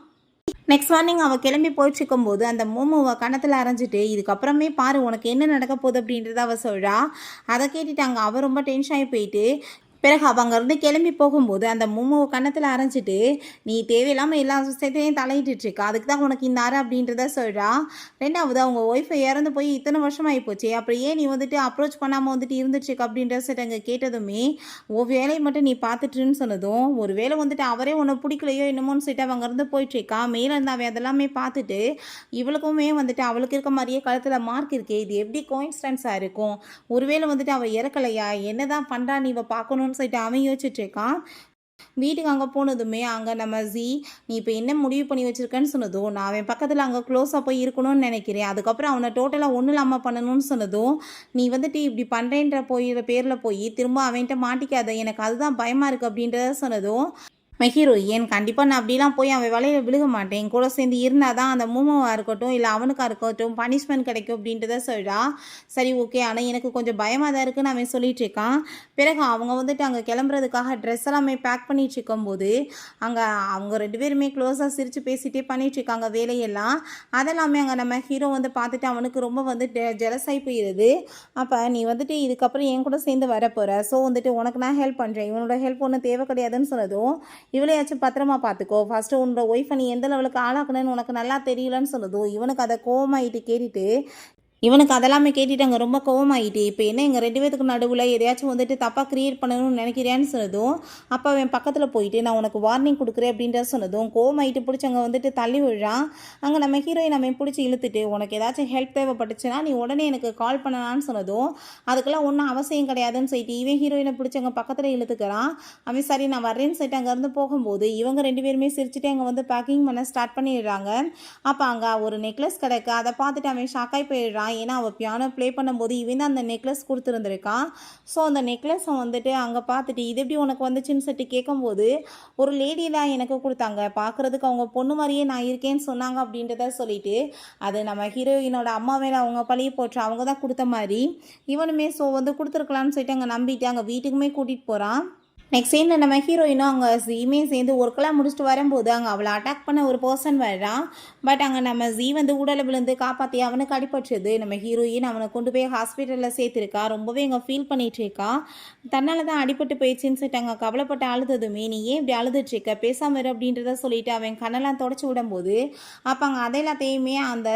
நெக்ஸ்ட் மார்னிங் அவள் கிளம்பி போயிட்டுருக்கும்போது அந்த மோமோவை கணத்தில் அரைஞ்சிட்டு இதுக்கப்புறமே பாரு உனக்கு என்ன நடக்க போகுது அப்படின்றத அவள் சொல்கிறா. அதை கேட்டுட்டாங்க அவள் ரொம்ப டென்ஷன் ஆகி போயிட்டு பிறகு அவள் அங்கேருந்து கிளம்பி போகும்போது அந்த மோமோவை கன்னத்தில் அரைஞ்சிட்டு நீ தேவையில்லாமல் எல்லா விஷயத்தையும் தலையிட்டுருக்கா, அதுக்கு தான் உனக்கு இந்த அரை அப்படின்றத சொல்கிறா. ரெண்டாவது அவங்க ஒய்ஃபை இறந்து போய் இத்தனை வருஷம் ஆகி போச்சு, அப்புறம் ஏன் நீ வந்துட்டு அப்ரோச் பண்ணாமல் வந்துட்டு இருந்துட்டுருக்க அப்படின்ற சரி அங்கே கேட்டதுமே வேலையை மட்டும் நீ பார்த்துட்டுன்னு சொன்னதும் ஒரு வேளை வந்துட்டு அவரே உன்னை பிடிக்கலையோ என்னமோன்னு சொல்லிட்டு அவங்க இருந்து போயிட்டுருக்கா. மேலே இருந்து அவன் அதெல்லாமே பார்த்துட்டு இவளுக்குமே வந்துட்டு அவளுக்கு இருக்க மாதிரியே கழுத்தில் மார்க் இருக்கே, இது எப்படி கோயின்சிடன்ஸாக இருக்கும், ஒருவேளை வந்துட்டு அவள் இறக்கலையா, என்ன தான் பண்ணுறா நீ இவள் பார்க்கணுன்னு சொல்லிட்டு அவன் யோசிச்சுட்டு இருக்கான். வீட்டுக்கு அங்கே போனதுமே அங்கே நம்ம ஜி நீ இப்போ என்ன முடிவு பண்ணி வச்சுருக்கேன்னு சொன்னதும் நான் அவன் பக்கத்தில் அங்கே க்ளோஸாக போய் இருக்கணும்னு நினைக்கிறேன், அதுக்கப்புறம் அவனை டோட்டலாக ஒன்றும் இல்லாமல் பண்ணணும்னு சொன்னதும் நீ வந்துட்டு இப்படி பண்ணுறேன்ற பேரில் போய் திரும்ப அவன்கிட்ட மாட்டிக்காத, எனக்கு அதுதான் பயமாக இருக்குது அப்படின்றத சொன்னதும் ஹீரோயின் கண்டிப்பாக நான் அப்படிலாம் போய் அவன் வலையில் விழுக மாட்டேன், கூட சேர்ந்து இருந்தால் தான் அந்த மூமோவாக இருக்கட்டும் இல்லை அவனுக்காக இருக்கட்டும் பனிஷ்மெண்ட் கிடைக்கும் அப்படின்றத சொல்கிறா. சரி ஓகே, ஆனால் எனக்கு கொஞ்சம் பயமாக தான் இருக்குன்னு அவன் சொல்லிட்டு இருக்கான். பிறகு அவங்க வந்துட்டு அங்கே கிளம்புறதுக்காக ட்ரெஸ் எல்லாமே பேக் பண்ணிட்டு இருக்கும்போது அங்கே அவங்க ரெண்டு பேருமே க்ளோஸாக சிரித்து பேசிகிட்டே பண்ணிட்டு இருக்காங்க வேலையெல்லாம். அதெல்லாமே அங்கே நம்ம ஹீரோ வந்து பார்த்துட்டு அவனுக்கு ரொம்ப வந்து ஜெலஸாகி போயிடுது. அப்போ நீ வந்துட்டு இதுக்கப்புறம் என் கூட சேர்ந்து வரப்போகிற, ஸோ வந்துட்டு உனக்கு நான் ஹெல்ப் பண்ணுறேன், இவனோட ஹெல்ப் ஒன்றும் தேவை கிடையாதுன்னு சொன்னதும் இவளையாச்சும் பத்திரமா பார்த்துக்கோ, ஃபஸ்ட்டு உன்னோட ஒய்ஃபை நீ எந்த லெவலுக்கு ஆளாக்கணும்னு உனக்கு நல்லா தெரியலன்னு சொன்னதும் இவனுக்கு அதை கோவமாயிட்டு கேட்டுட்டு இவனுக்கு அதெல்லாமே கேட்டுட்டு அங்கே ரொம்ப கோவமாயிட்டு இப்போ என்ன எங்கள் ரெண்டு பேத்துக்கு நடுவில் எதையாச்சும் வந்துட்டு தப்பாக க்ரியேட் பண்ணணும்னு நினைக்கிறேன்னு சொன்னதும் அப்போ அவன் பக்கத்தில் போயிட்டு நான் உனக்கு வார்னிங் கொடுக்குறேன் அப்படின்ற சொன்னதும் கோவமாயிட்டு பிடிச்சி அங்கே வந்துட்டு தள்ளி விடுறான். அங்கே நம்ம ஹீரோயின் நம்ம பிடிச்சி இழுத்துட்டு உனக்கு ஏதாச்சும் ஹெல்ப் தேவைப்பட்டுச்சுன்னா நீ உடனே எனக்கு கால் பண்ணலான்னு சொன்னதும் அதுக்கெல்லாம் ஒன்றும் அவசியம் கிடையாதுன்னு சொல்லிட்டு இவன் ஹீரோயினை பிடிச்சி அங்கே பக்கத்தில் இழுத்துக்கிறான். அவன் சரி நான் வர்றேன்னு சொல்லிட்டு அங்கேருந்து போகும்போது இவங்க ரெண்டு பேருமே சிரிச்சுட்டு அங்கே வந்து பேக்கிங் பண்ண ஸ்டார்ட் பண்ணிடுறாங்க. அப்போ அங்கே ஒரு நெக்லஸ் கிடக்கு, அதை பார்த்துட்டு அவன் ஷாக்காகி போயிடுறான். ஏன்னா அவள் பியானோ ப்ளே பண்ணும்போது இவன் தான் அந்த நெக்லஸ் கொடுத்துருந்துருக்கான். ஸோ அந்த நெக்லஸை வந்துட்டு அங்கே பார்த்துட்டு இது எப்படி உனக்கு வந்துச்சுன்னு சொல்லிட்டு கேட்கும்போது ஒரு லேடி தான் எனக்கு கொடுத்தாங்க, பார்க்குறதுக்கு அவங்க பொண்ணு மாதிரியே நான் இருக்கேன்னு சொன்னாங்க அப்படின்றத சொல்லிட்டு அது நம்ம ஹீரோயினோட அம்மா மேலே அவங்க பழிய போட்டு அவங்க தான் கொடுத்த மாதிரி இவனுமே ஸோ வந்து கொடுத்துருக்கலான்னு சொல்லிட்டு அங்கே நம்பிட்டு அங்கே வீட்டுக்குமே கூட்டிகிட்டு போகிறான். நெக்ஸ்ட் சீனில் நம்ம ஹீரோயினும் அங்கே ஜீமே சேர்ந்து ஒர்க்கெல்லாம் முடிச்சுட்டு வரும்போது அங்கே அவளை அட்டாக் பண்ண ஒரு பர்சன் வர்றான். பட் அங்கே நம்ம ஜீ வந்து உடலை விழுந்து காப்பாற்றி அவனுக்கு அடிபட்டுது. நம்ம ஹீரோயின் அவனை கொண்டு போய் ஹாஸ்பிட்டலில் சேர்த்துருக்கா. ரொம்பவே அங்கே ஃபீல் பண்ணிகிட்டு இருக்கா. தன்னால் தான் அடிபட்டு போயிடுச்சின்னு சொல்லிட்டு அங்கே கவலைப்பட்டு அழுததுமே நீ ஏன் இப்படி அழுதுட்ருக்க, பேசாமல் இரு அப்படின்றத சொல்லிட்டு அவன் கண்ணெல்லாம் தொடச்சி விடும்போது அப்போ அங்கே அதை எல்லாத்தையுமே அந்த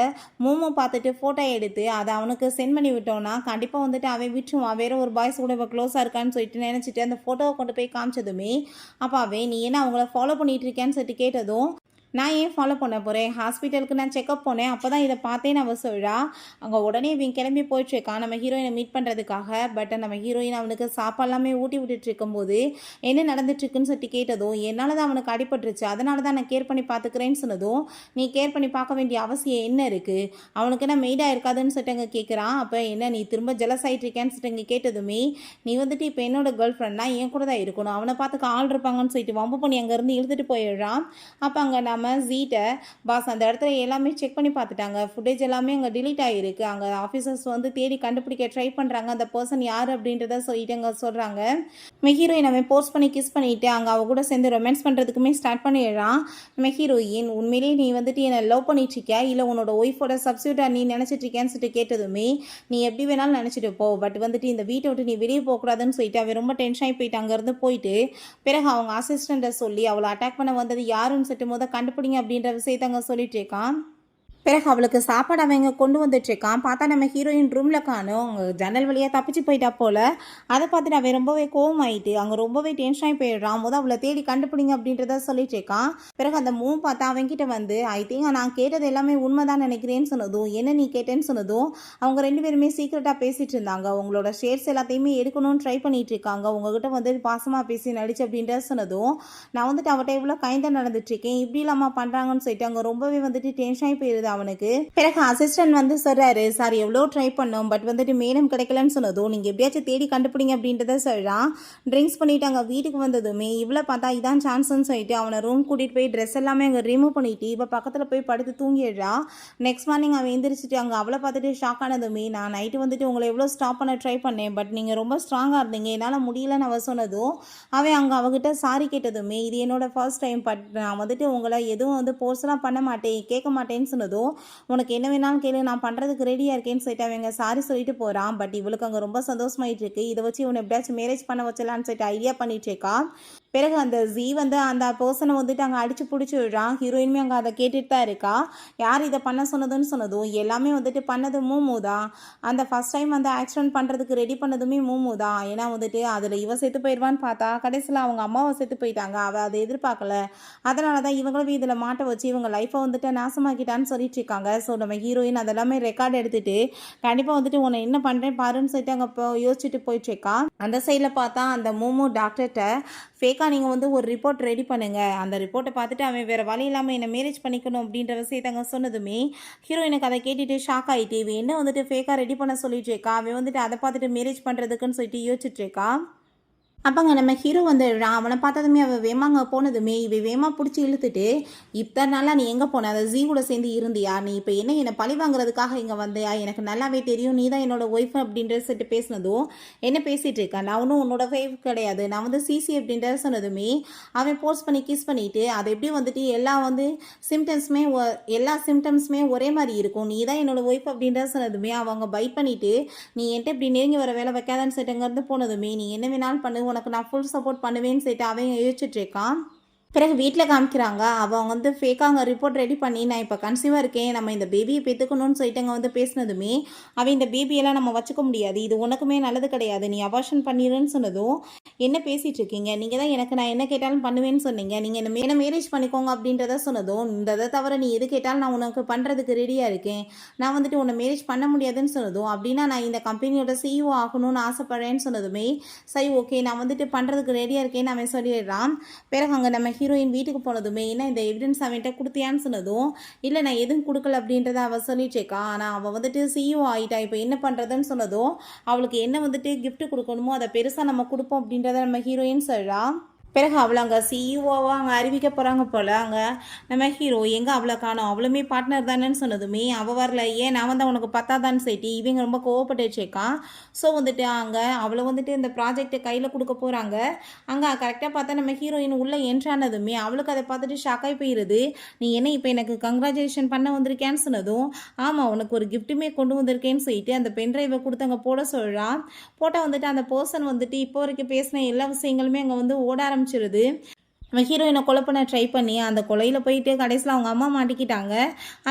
மோமோ பார்த்துட்டு ஃபோட்டோ எடுத்து அதை அவனுக்கு சென்ட் பண்ணி விட்டோன்னா கண்டிப்பாக வந்துட்டு அவன் விட்டுருவான், வேறு ஒரு பாய்ஸ் கூட க்ளோஸாக இருக்கான்னு சொல்லிட்டு நினச்சிட்டு அந்த ஃபோட்டோவை கொண்டு போய் காமிச்சதுமே அப்பாவே நீ என்ன அவங்கள ஃபாலோ பண்ணிட்டு இருக்கேன்னு சொல்லிட்டு கேட்டதும் நான் ஏன் ஃபாலோ பண்ண போகிறேன், ஹாஸ்பிட்டலுக்கு நான் செக்அப் போனேன், அப்போ தான் இதை பார்த்தேன்னு அவள் சொல்கிறா. அங்கே உடனே இவன் கிளம்பி போயிட்டுருக்கான் நம்ம ஹீரோயினை மீட் பண்ணுறதுக்காக. பட் நம்ம ஹீரோயின் அவனுக்கு சாப்பாடெல்லாமே ஊட்டி விட்டுட்டு இருக்கும்போது என்ன நடந்துட்டுருக்குன்னு சொல்லிட்டு கேட்டதும் என்னால் தான் அவனுக்கு அடிபட்டுருச்சு, அதனால தான் நான் கேர் பண்ணி பார்த்துக்கிறேன்னு சொன்னதும் நீ கேர் பண்ணி பார்க்க வேண்டிய அவசியம் என்ன இருக்குது, அவனுக்கு என்ன மெய்டாக இருக்காதுன்னு சொல்லிட்டு அங்கே கேட்குறான். அப்போ என்ன நீ திரும்ப ஜெலஸ் ஆகிட்டு இருக்கேன்னு சொல்லிட்டு அங்கே கேட்டதுமே நீ வந்துட்டு இப்போ என்னோட கேர்ள் ஃப்ரெண்ட்னா என் கூட தான் இருக்கணும், அவனை பார்த்துக்க ஆள் இருப்பாங்கன்னு சொல்லிட்டு வம்பு பண்ணி அங்கேருந்து இழுத்துட்டு போயிடுறான். அப்போ அங்கே நம்ம ஜீட்டை பாஸ் அந்த இடத்துல எல்லாமே செக் பண்ணி பார்த்துட்டாங்க, ஃபுட்டேஜ் எல்லாமே அங்கே டிலீட் ஆகிருக்கு. அங்கே ஆஃபீஸர்ஸ் வந்து தேடி கண்டுபிடிக்க ட்ரை பண்ணுறாங்க அந்த பர்சன் யார் அப்படின்றத சொல்லிட்டு அங்கே சொல்கிறாங்க. நம்ம ஹீரோயின் அவன் போஸ்ட் பண்ணி கிஸ் பண்ணிவிட்டு அங்கே அவ கூட சேர்ந்து ரொமான்ஸ் பண்ணுறதுக்குமே ஸ்டார்ட் பண்ணிடுறான். நம்ம ஹீரோயின் உண்மையிலேயே நீ வந்துட்டு என்னை லவ் பண்ணிட்டுருக்கியா இல்லை உன்னோட ஒய்ஃபோட சப்ஸ்டியூட்டாக நீ நினச்சிட்ருக்கேன்னு சொல்லிட்டு கேட்டதுமே நீ எப்படி வேணாலும் நினச்சிட்டு போ, பட் வந்துட்டு இந்த வீட்டை விட்டு நீ வெளியே போகக்கூடாதுன்னு சொல்லிட்டு அவன் ரொம்ப டென்ஷன் ஆகி போயிட்டு அங்கேருந்து போயிட்டு பிறகு அவங்க அசிஸ்டண்ட்டை சொல்லி அவளை அட்டாக் பண்ண வந்தது யாருன்னு சொல்லிட்டு கண்டுபிடிங்க அப்படின்ற விஷயத்த அங்கே சொல்லிட்டு இருக்கான். பிறகு அவளுக்கு சாப்பாடு அவங்க கொண்டு வந்துட்டுருக்கான். பார்த்தா நம்ம ஹீரோயின் ரூமில் காணும். அவங்க ஜன்னல் வழியாக தப்பிச்சு போயிட்டா போல். அதை பார்த்துட்டு அவன் ரொம்பவே கோவமாயிட்டு அங்கே ரொம்பவே டென்ஷன் ஆகி போயிடுறான். அவளை தேடி கண்டுபிடிங்க அப்படின்றத சொல்லிட்டு இருக்கான். பிறகு அந்த மூவ் பார்த்தா அவன்கிட்ட வந்து ஐ திங்க் நான் கேட்டது எல்லாமே உண்மைதான் நினைக்கிறேன்னு சொன்னதும், என்ன நீ கேட்டேன்னு சொன்னதும், அவங்க 2 பேருமே சீக்கிரட்டாக பேசிகிட்டு இருந்தாங்க. உங்களோட ஷேர்ஸ் எல்லாத்தையுமே எடுக்கணும்னு ட்ரை பண்ணிட்டு இருக்காங்க. உங்ககிட்ட வந்து பாசமாக பேசி நடிச்சு அப்படின்றத சொன்னதும், நான் வந்துட்டு அவட்ட இவ்வளோ கைந்தான் நடந்துட்டுருக்கேன், இப்படி இல்லாமல் பண்ணுறாங்கன்னு சொல்லிட்டு அங்கே ரொம்பவே வந்துட்டு டென்ஷன் ஆகி போயிடுது அவனுக்கு. பிறகு அசிஸ்டன்ட் வந்து சொல்றாரு, சார் எவ்வளோ ட்ரை பண்ணோம், பட் வந்துட்டு மேடம் கிடைக்கலன்னு சொன்னதும், நீங்கள் எப்படியாச்சும் தேடி கண்டுபிடிங்க அப்படின்றத சொல்கிறான். ட்ரிங்க்ஸ் பண்ணிட்டு அங்கே வீட்டுக்கு வந்ததுமே இவ்வளோ பார்த்தா இதான் சான்ஸ்ன்னு சொல்லிட்டு அவனை ரூம் கூட்டிகிட்டு போய் ட்ரெஸ் எல்லாமே அங்கே ரிமூவ் பண்ணிட்டு இப்போ பக்கத்தில் போய் படுத்து தூங்கிடுறா. நெக்ஸ்ட் மார்னிங் அவன் எந்திரிச்சிட்டு அங்கே அவளை பார்த்துட்டு ஷாக் ஆனதுமே, நான் நைட்டு வந்துட்டு உங்களை எவ்வளோ ஸ்டாப் பண்ண ட்ரை பண்ணேன், பட் நீங்கள் ரொம்ப ஸ்ட்ராங்காக இருந்தீங்க, என்னால் முடியலன்னு அவள் சொன்னதும், அவன் அங்கே அவகிட்ட சாரி கேட்டதுமே, இது என்னோட ஃபர்ஸ்ட் டைம், பட் நான் வந்துட்டு உங்களை எதுவும் வந்து போர்ஸ்லாம் பண்ண மாட்டேன், கேட்க மாட்டேன்னு சொன்னதும், உனக்கு என்ன வேணாலும் கேளு, நான் பண்ணுறதுக்கு ரெடியாக இருக்கேன்னு சொல்லிட்டு அவங்க சாரி சொல்லிட்டு போகிறான். பட் இவளுக்கு அங்கே ரொம்ப சந்தோஷமாயிட்டு இருக்கு. இதை வச்சு இவனை எப்படியாச்சும் மேரேஜ் பண்ண வச்சலான்னு சொல்லிட்டு ஐடியா பண்ணிட்டு இருக்கா. பிறகு அந்த ஜீ வந்து அந்த பர்சனை வந்துட்டு அங்கே அடித்து பிடிச்சி விடுறான். ஹீரோயினுமே அங்கே அதை கேட்டுட்டு தான் இருக்கா. யார் இதை பண்ண சொன்னதுன்னு சொன்னதும், எல்லாமே வந்துட்டு பண்ணது மூமு தான். அந்த ஃபர்ஸ்ட் டைம் வந்து ஆக்சிடென்ட் பண்ணுறதுக்கு ரெடி பண்ணதுமே மூமு தான். ஏன்னா வந்துட்டு அதில் இவ செத்து போயிடுவான்னு பார்த்தா கடைசியில் அவங்க அம்மாவை செத்து போயிட்டாங்க. அவள் அதை எதிர்பார்க்கல. அதனால தான் இவங்களும் இதில் மாட்ட வச்சு இவங்க லைஃப்பை வந்துட்டு நாசமாக்கிட்டான்னு சொல்லிட்டு இருக்காங்க. ஸோ நம்ம ஹீரோயின் அதெல்லாமே ரெக்கார்டு எடுத்துகிட்டு கண்டிப்பாக வந்துட்டு உன்னை என்ன பண்ணுறேன் பாருன்னு சொல்லிட்டு அங்கே இப்போ யோசிச்சுட்டு போயிட்டுருக்கா. அந்த சைடில் பார்த்தா அந்த மூமு டாக்டர்கிட்ட ஃபேக்காக நீங்கள் வந்து ஒரு ரிப்போர்ட் ரெடி பண்ணுங்கள், அந்த ரிப்போர்ட்டை பார்த்துட்டு அவன் வேறு வழி இல்லாமல் என்னை மேரேஜ் பண்ணிக்கணும் அப்படின்ற விஷயத்தை அங்கே சொன்னதுமே ஹீரோயினுக்கு அதை கேட்டுட்டு ஷாக் ஆகிட்டு, இவன் என்ன வந்துட்டு ஃபேக்காக ரெடி பண்ண சொல்லிட்டு இருக்கா, அவன் வந்துட்டு அதை பார்த்துட்டு மேரேஜ் பண்ணுறதுக்குன்னு சொல்லிட்டு யோசிச்சுட்டு இருக்கா. அப்போங்க நம்ம ஹீரோ வந்துடுறான். அவனை பார்த்ததுமே அவள் வேமாங்க போனதுமே இவன் வேமா பிடிச்சி இழுத்துட்டு, இத்தனை நாளாக நீ எங்கே போன, அதை ஜீ கூட சேர்ந்து இருந்தியா, நீ இப்போ என்னை பழி வாங்குறதுக்காக இங்கே வந்தியா, எனக்கு நல்லாவே தெரியும் நீ தான் என்னோட ஒய்ஃப் அப்படின்றத சொல்லிட்டு பேசினதும், என்ன பேசிகிட்டு இருக்கேன், நான் ஒன்றும் உன்னோட ஒய்ஃப் கிடையாது, நான் வந்து சிசி அப்படின்றத சொன்னதுமே அவன் போஸ்ட் பண்ணி கிஸ் பண்ணிவிட்டு, அதை எப்படி வந்துட்டு எல்லா சிம்டம்ஸுமே ஒரே மாதிரி இருக்கும், நீ தான் என்னோட ஒய்ஃப் அப்படின்றத சொன்னதுமே அவங்க பைட் பண்ணிவிட்டு, நீ என்கிட்ட இப்படி நெருங்கி வர வேலை வைக்காதான்னு சொல்லிட்டு அங்கேருந்து போனதுமே, நீ என்ன வேணாலும் பண்ணு, உனக்கு நான் ஃபுல் சப்போர்ட் பண்ணுவேன்னு சொல்லிட்டு அவன் யோசிச்சுட்டு இருக்கான். பிறகு வீட்டில் காமிக்கிறாங்க. அவங்க வந்து ஃபேக்காக ரிப்போர்ட் ரெடி பண்ணி, நான் இப்போ கன்சீவாக இருக்கேன், நம்ம இந்த பேபியை பெற்றுக்கணும்னு சொல்லிட்டு அங்கே வந்து பேசினதுமே, அவன் இந்த பேபியெல்லாம் நம்ம வச்சுக்க முடியாது, இது உனக்குமே நல்லது கிடையாது, நீ அபார்ஷன் பண்ணிடுன்னு சொன்னதும், என்ன பேசிகிட்டு இருக்கீங்க, நீங்கள் தான் எனக்கு நான் என்ன கேட்டாலும் பண்ணுவேன்னு சொன்னீங்க, நீங்கள் என்ன மேரேஜ் பண்ணிக்கோங்க அப்படின்றத சொன்னதும், இதை தவிர நீ எது கேட்டாலும் நான் உனக்கு பண்ணுறதுக்கு ரெடியாக இருக்கேன், நான் வந்துட்டு உன்னை மேரேஜ் பண்ண முடியாதுன்னு சொன்னதும், அப்படின்னா நான் இந்த கம்பெனியோட சிஇஓ ஆகணும்னு ஆசைப்படுறேன்னு சொன்னதுமே, சரி ஓகே நான் வந்துட்டு பண்ணுறதுக்கு ரெடியாக இருக்கேன்னு அவன் சொல்லிடுறான். பிறகு அங்கே நம்ம ஹீரோயின் வீட்டுக்கு போனதுமே, என்ன இந்த எவிடன்ஸ் அவன்கிட்ட கொடுத்தியான்னு சொன்னதும், இல்லை நான் எதுவும் கொடுக்கல அப்படின்றத அவள் சொல்லிட்டுருக்கா. ஆனால் அவள் வந்துட்டு சிஇஓ ஆகிட்டா, இப்போ என்ன பண்ணுறதுன்னு சொன்னதும், அவளுக்கு என்ன வந்துட்டு கிஃப்ட் கொடுக்கணுமோ அதை பெருசாக நம்ம கொடுப்போம் அப்படின்றத நம்ம ஹீரோயின் சொல்கிறா. பிறகு அவளை அங்கே சிஇஓவாக அங்கே அறிவிக்க போகிறாங்க போல். அங்கே நம்ம ஹீரோ எங்கே அவளை காணோம், அவளுமே பார்ட்னர் தானேன்னு சொன்னதுமே அவள் வரல, ஏன் நான் வந்து உனக்கு பத்தாதான்னு சொல்லிட்டு இவங்க ரொம்ப கோவப்பட்டு வச்சுருக்கான். ஸோ வந்துட்டு அங்கே அவளை வந்துட்டு இந்த ப்ராஜெக்டை கையில் கொடுக்க போகிறாங்க. அங்கே கரெக்டாக பார்த்தா நம்ம ஹீரோயின் உள்ளே என்ட்ரானதுமே அவளுக்கு அதை பார்த்துட்டு ஷாக்காகி போயிடுது. நீ என்ன இப்போ எனக்கு கங்க்ராச்சுலேஷன் பண்ண வந்திருக்கேன்னு சொன்னதும், ஆமாம் உனக்கு ஒரு கிஃப்ட்டுமே கொண்டு வந்திருக்கேன்னு சொல்லிட்டு அந்த பென்ட்ரைவை கொடுத்து அங்கே போட சொல்கிறான். போட்டால் வந்துட்டு அந்த பர்சன் வந்துட்டு இப்போ வரைக்கும் பேசின எல்லா விஷயங்களுமே அங்கே வந்து ஓட ஆரம்பிச்சிருது. நம்ம ஹீரோயினை கொலை பண்ண ட்ரை பண்ணி அந்த கொலையில் போயிட்டு கடைசியில் அவங்க அம்மா மாட்டிக்கிட்டாங்க.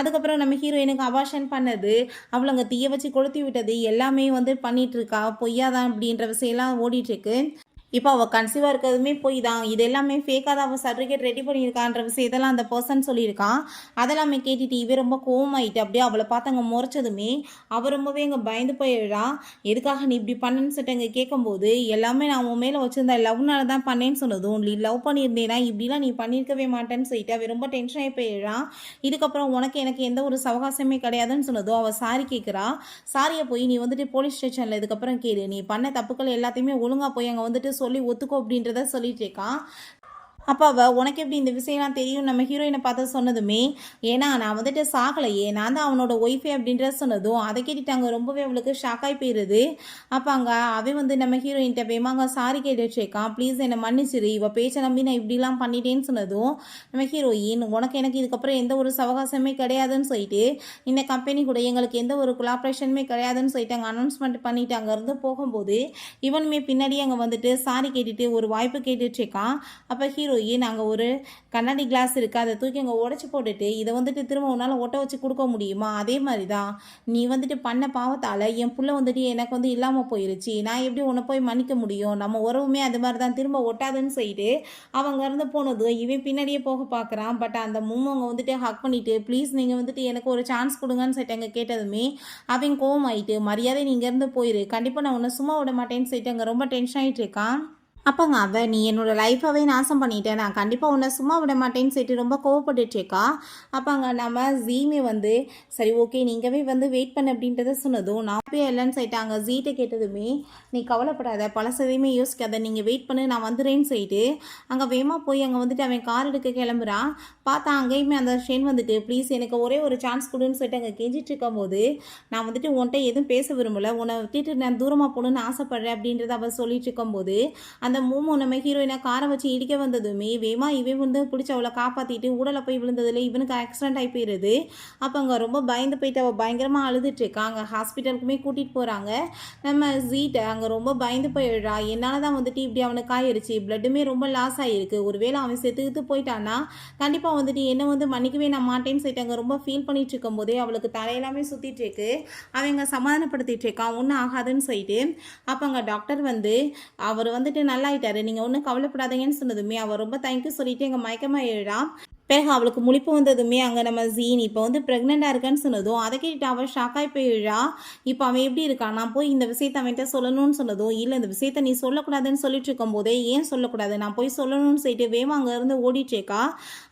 அதுக்கப்புறம் நம்ம ஹீரோயினுக்கு அபார்ஷன் பண்ணது, அவளை அங்கே தீய வச்சு கொளுத்தி விட்டது எல்லாமே வந்து பண்ணிகிட்ருக்கா, பொய்யாதான் அப்படின்ற விஷயம்லாம் ஓடிட்டுருக்கு. இப்போ அவள் கன்சீவாக இருக்கிறதுமே போய் தான், இது எல்லாமே ஃபேக்காக தான் அவள் சர்டிஃபிகேட் ரெடி பண்ணியிருக்கான்ற விஷயம் இதெல்லாம் அந்த பர்சன் சொல்லியிருக்கான். அதெல்லாமே கேட்டுட்டு இவ ரொம்ப கோவமாயிட்டு அப்படியே அவளை பார்த்து அங்கே முறைச்சதுமே அவள் ரொம்பவே அங்கே பயந்து போயிடுறா. எதுக்காக நீ இப்படி பண்ணுன்னு சொல்லிட்டு அங்கே கேட்கும்போது, எல்லாமே நான் உன் மேலே வச்சுருந்த லவ்னால தான் பண்ணேன்னு சொன்னதும், நீ லவ் பண்ணியிருந்தேனா இப்படிலாம் நீ பண்ணியிருக்கவே மாட்டேன்னு சொல்லிட்டு அவள் ரொம்ப டென்ஷன் ஆகி போயிடுறான். இதுக்கப்புறம் உனக்கு எனக்கு எந்த ஒரு சவகாசமே கிடையாதுன்னு சொன்னதும் அவள் சாரி கேட்குறா. சாரியை போய் நீ வந்துட்டு போலீஸ் ஸ்டேஷனில் இதுக்கப்புறம் கேளு, நீ பண்ண தப்புக்கள் எல்லாத்தையுமே ஒழுங்காக போய் அங்கே வந்துட்டு சொல்லி ஒத்துக்கோ அப்படின்றத சொல்லிட்டு இருக்கான். அப்போ அவள் உனக்கு எப்படி இந்த விஷயம்லாம் தெரியும் நம்ம ஹீரோயினை பார்த்து சொன்னதுமே, ஏன்னா நான் வந்துட்டு சாகலையே, நான் தான் அவனோட ஒய்ஃபே அப்படின்றத சொன்னதும் அதை கேட்டுட்டாங்க. ரொம்பவே அவளுக்கு ஷாக்காகி போயிடுது. அப்போ அங்கே அவன் வந்து நம்ம ஹீரோயின்கிட்ட வேமாங்க சாரி கேட்டு வச்சிருக்கான், ப்ளீஸ் என்னை மன்னிச்சிரு, இவள் பேச்சை நம்பி நான் இப்படிலாம் பண்ணிட்டேன்னு சொன்னதும், நம்ம ஹீரோயின் உனக்கு எனக்கு இதுக்கப்புறம் எந்த ஒரு சவகாசமே கிடையாதுன்னு சொல்லிட்டு இந்த கம்பெனி கூட எங்களுக்கு எந்த ஒரு கொலாபரேஷனுமே கிடையாதுன்னு சொல்லிட்டு அங்கே அனௌன்ஸ்மெண்ட் பண்ணிட்டு அங்கேருந்து போகும்போது இவனுமே பின்னாடியே அங்கே வந்துட்டு சாரி கேட்டுட்டு ஒரு வாய்ப்பு கேட்டுட்ருக்கான். அப்போ ஹீரோ ஹீரோயின் அங்கே ஒரு கண்ணாடி கிளாஸ் இருக்குது, அதை தூக்கி அங்கே உடச்சி போட்டுட்டு இதை வந்துட்டு திரும்ப உன்னால் ஒட்ட வச்சு கொடுக்க முடியுமா? அதே மாதிரி தான் நீ வந்துட்டு பண்ண பாவத்தால் என் புள்ள வந்துட்டு எனக்கு வந்து இல்லாமல் போயிருச்சு, நான் எப்படி உன்னை போய் மன்னிக்க முடியும்? நம்ம உறவுமே அது மாதிரி தான், திரும்ப ஒட்டாதுன்னு சொல்லிட்டு அவங்க இருந்து போனதும் இவன் பின்னாடியே போக பார்க்குறான். பட் அந்த அவங்க வந்துட்டு ஹக் பண்ணிட்டு ப்ளீஸ் நீங்கள் வந்துட்டு எனக்கு ஒரு சான்ஸ் கொடுங்கன்னு சொல்லிட்டு அங்கே கேட்டதுமே அவன் கோவம் ஆயிட்டு மரியாதை நீ இங்கேருந்து போயிரு, கண்டிப்பாக நான் உன்னை சும்மா விட மாட்டேன்னு சொல்லிட்டு அங்கே ரொம்ப டென்ஷன் ஆகிட்டு இருக்கான். அப்போங்க அவன் நீ என்னோட லைஃபாகவே நாசம் பண்ணிட்டேன், நான் கண்டிப்பாக உன்னை சும்மா விட மாட்டேன்னு சொல்லிட்டு ரொம்ப கோவப்பட்டுட்ருக்கா. அப்போங்க நம்ம ஜீமே வந்து சரி ஓகே நீங்கவே வந்து வெயிட் பண்ண அப்படின்றத சொன்னதும் நான் போய் இல்லைன்னு சொல்லிட்டாங்க. ஜீட்டை கேட்டதுமே நீ கவலைப்படாத, பழசதையுமே யோசிக்காத, நீங்கள் வெயிட் பண்ணு நான் வந்துடுறேன்னு சொல்லிட்டு அங்கே வேகமாக போய் அங்கே வந்துட்டு அவன் கார் எடுக்க கிளம்புறான். பார்த்தா அங்கேயுமே அந்த ஷென் வந்துட்டு ப்ளீஸ் எனக்கு ஒரே ஒரு சான்ஸ் கொடுன்னு சொல்லிட்டு அங்கே கெஞ்சிட்டு இருக்கும் போது நான் வந்துட்டு உன்கிட்ட எதுவும் பேச விரும்பலை, உன்னை விட்டுட்டு நான் தூரமாக போகணுன்னு ஆசைப்பட்றேன் அப்படின்றத அவள் சொல்லிட்டு இருக்கும்போது அந்த மூமோ நம்ம ஹீரோயினை காரை வச்சு இடிக்க வந்ததுமே வேமா இவன் வந்து பிடிச்சி அவளை காப்பாற்றிட்டு ஊடலை போய் விழுந்ததில் இவனுக்கு ஆக்சிடென்ட் ஆகி போயிடுது. அப்போ அங்கே ரொம்ப பயந்து போயிட்டு அவள் பயங்கரமாக அழுதுட்டு இருக்கா. அங்கே ஹாஸ்பிட்டலுக்குமே கூட்டிகிட்டு போகிறாங்க. நம்ம ஜீட்டை அங்கே ரொம்ப பயந்து போயிடுறா, என்னால் தான் வந்துட்டு இப்படி அவனுக்கு ஆயிடுச்சு, பிளட்டுமே ரொம்ப லாஸ் ஆகிருக்கு, ஒருவேளை அவன் செத்துக்கிட்டு போயிட்டான்னா கண்டிப்பாக வந்துட்டு என்ன வந்து மன்னிக்கவே நான் மாட்டேன்னு சொல்லிட்டு அங்கே ரொம்ப ஃபீல் பண்ணிட்டு இருக்கும் போதே அவளுக்கு தலையெல்லாமே சுற்றிட்டு இருக்கு. அவங்க சமாதானப்படுத்திட்டு இருக்கான் ஒன்றும் ஆகாதுன்னு சொல்லிட்டு. அப்போ அங்கே டாக்டர் வந்து அவர் வந்துட்டு நல்லாயிட்டாரு, நீங்கள் ஒன்றும் கவலைப்படாதீங்கன்னு சொன்னதுமே அவள் ரொம்ப தேங்க்யூ சொல்லிட்டு எங்கள் மயக்கமாக எழுறா. பிறகு அவளுக்கு முழிப்பு வந்ததுமே அங்கே நம்ம ஜீன் இப்போ வந்து ப்ரெக்னெண்ட்டாக இருக்கான்னு சொன்னதும் அதை கேட்டுட்டு அவள் ஷாக்காகி போயிடுறா. இப்போ அவன் எப்படி இருக்கான், நான் போய் இந்த விஷயத்தை அவன்கிட்ட சொல்லணும்னு சொன்னதும் இல்லை இந்த விஷயத்தை நீ சொல்லக்கூடாதுன்னு சொல்லிட்டு இருக்கும் போதே ஏன் சொல்லக்கூடாது, நான் போய் சொல்லணும்னு சொல்லிட்டு வேமா அங்கேருந்து ஓடிட்டேக்கா.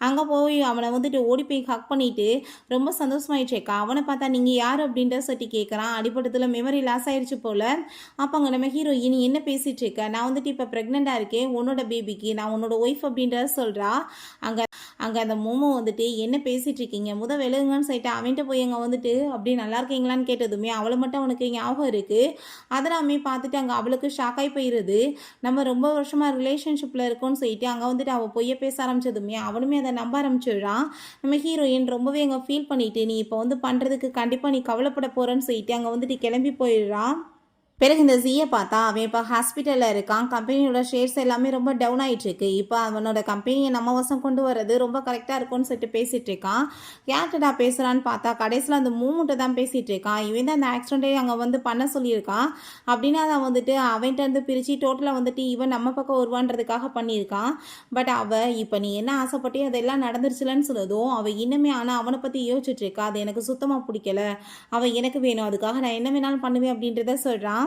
அங்கே போய் அவனை வந்துட்டு ஓடி போய் ஹக் பண்ணிட்டு ரொம்ப சந்தோஷமாயிட்டேக்கா. அவனை பார்த்தா நீங்கள் யார் அப்படின்ற சொல்லி கேட்குறான். அடிப்படத்தில் மெமரி லாஸ் ஆயிடுச்சு போல். அப்போ அங்கே நம்ம ஹீரோயின் என்ன பேசிகிட்டு இருக்க, நான் வந்துட்டு இப்போ ப்ரெக்னெண்ட்டாக இருக்கேன், உன்னோட பேபிக்கு நான் உன்னோட ஒய்ஃப் அப்படின்றத சொல்கிறா. அங்கே அந்த மோமோ வந்துட்டு என்ன பேசிகிட்டு இருக்கீங்க விலகுங்கன்னு சொல்லிட்டு அவன்கிட்ட போய் அங்கே வந்துட்டு அப்படி நல்லா இருக்கீங்களான்னு கேட்டதுமே அவளை மட்டும் அவனுக்கு ஞாபகம் இருக்குது. அதெல்லாமே பார்த்துட்டு அங்கே அவளுக்கு ஷாக்காகி போயிடுது. நம்ம ரொம்ப வருஷமாக ரிலேஷன்ஷிப்பில் இருக்கோன்னு சொல்லிட்டு அங்கே வந்துட்டு அவள் பொய்ய பேச ஆரம்பிச்சதுமே அவனுமே அதை நம்ப ஆரம்பிச்சிடுறான். நம்ம ஹீரோயின் ரொம்பவே அங்கே ஃபீல் பண்ணிட்டு நீ இப்போ வந்து பண்ணுறதுக்கு கண்டிப்பாக நீ கவலைப்பட போகிறேன்னு சொல்லிட்டு அங்கே வந்துட்டு கிளம்பி போயிடுறான். பிறகு இந்த ஜீயை பார்த்தா அவன் இப்போ ஹாஸ்பிட்டலில் இருக்கான். கம்பெனியோட ஷேர்ஸ் எல்லாமே ரொம்ப டவுன் ஆகிட்டுருக்கு. இப்போ அவனோட கம்பெனியை நம்ம வசம் கொண்டு வர்றது ரொம்ப கரெக்டாக இருக்கும்னு சொல்லிட்டு பேசிகிட்டு இருக்கான். யார்கிட்டடா பேசுகிறான்னு பார்த்தா கடைசியில் அந்த மூமெண்ட்டை தான் பேசிகிட்டு இருக்கான். இவன் தான் அந்த ஆக்சிடென்ட்டே அங்கே வந்து பண்ண சொல்லியிருக்கான். அப்படின்னா அதை வந்துட்டு அவன்கிட்ட இருந்து பிரித்து டோட்டலாக வந்துட்டு இவன் நம்ம பக்கம் வருவான்றதுக்காக பண்ணியிருக்கான். பட் அவள் இப்போ நீ என்ன ஆசைப்பட்டே அதெல்லாம் நடந்துருச்சுலன்னு சொன்னதும் அவள் இன்னுமே ஆனால் அவனை பற்றி யோசிச்சுட்டு இருக்கா. அது எனக்கு சுத்தமாக பிடிக்கல, அவள் எனக்கு வேணும், அதுக்காக நான் என்ன வேணாலும் பண்ணுவேன் அப்படின்றத சொல்கிறான்.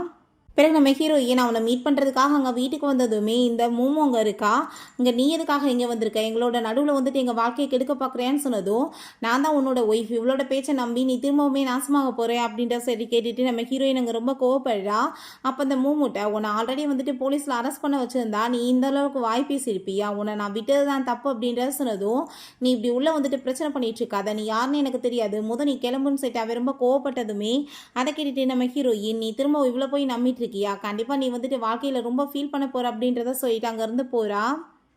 பிறகு நம்ம ஹீரோயின் அவனை மீட் பண்ணுறதுக்காக அங்கே வீட்டுக்கு வந்ததுமே இந்த மூமோ அங்கே இருக்கா. இங்கே நீ எதுக்காக இங்கே வந்திருக்க, எங்களோட நடுவில் வந்துட்டு எங்கள் வாழ்க்கையை கெடுக்க பார்க்குறேன்னு சொன்னதும் நான் தான் உன்னோட ஒய்ஃப், இவளோட பேச்சை நம்பி நீ திரும்பவுமே நாசமாக போகிறேன் அப்படின்ற சரி கேட்டுட்டு நம்ம ஹீரோயின் அங்கே ரொம்ப கோவப்படுறா. அப்போ அந்த மூமுட்டை உன்னை ஆல்ரெடி வந்துட்டு போலீஸில் அரெஸ்ட் பண்ண வச்சுருந்தா நீ இந்த அளவுக்கு வாய் பேசியிருப்பியா, உன்னை நான் விட்டது தான் தப்பு அப்படின்றத சொன்னதும் நீ இப்படி உள்ளே வந்துட்டு பிரச்சனை பண்ணிட்டு இருக்காத, நீ யாருன்னு எனக்கு தெரியாது, நீ கிளம்புன்னு சொல்லிட்டு அவன் ரொம்ப கோவப்பட்டதுமே அதை கேட்டுட்டு நம்ம ஹீரோயின் நீ திரும்ப இவ்வளோ போய் நம்பிட்டு இருக்கியா, கண்டிப்பா நீ வந்துட்டு வாழ்க்கையில ரொம்ப ஃபீல் பண்ண போற அப்படின்றத சொல்லிட்டு அங்க இருந்து போறா.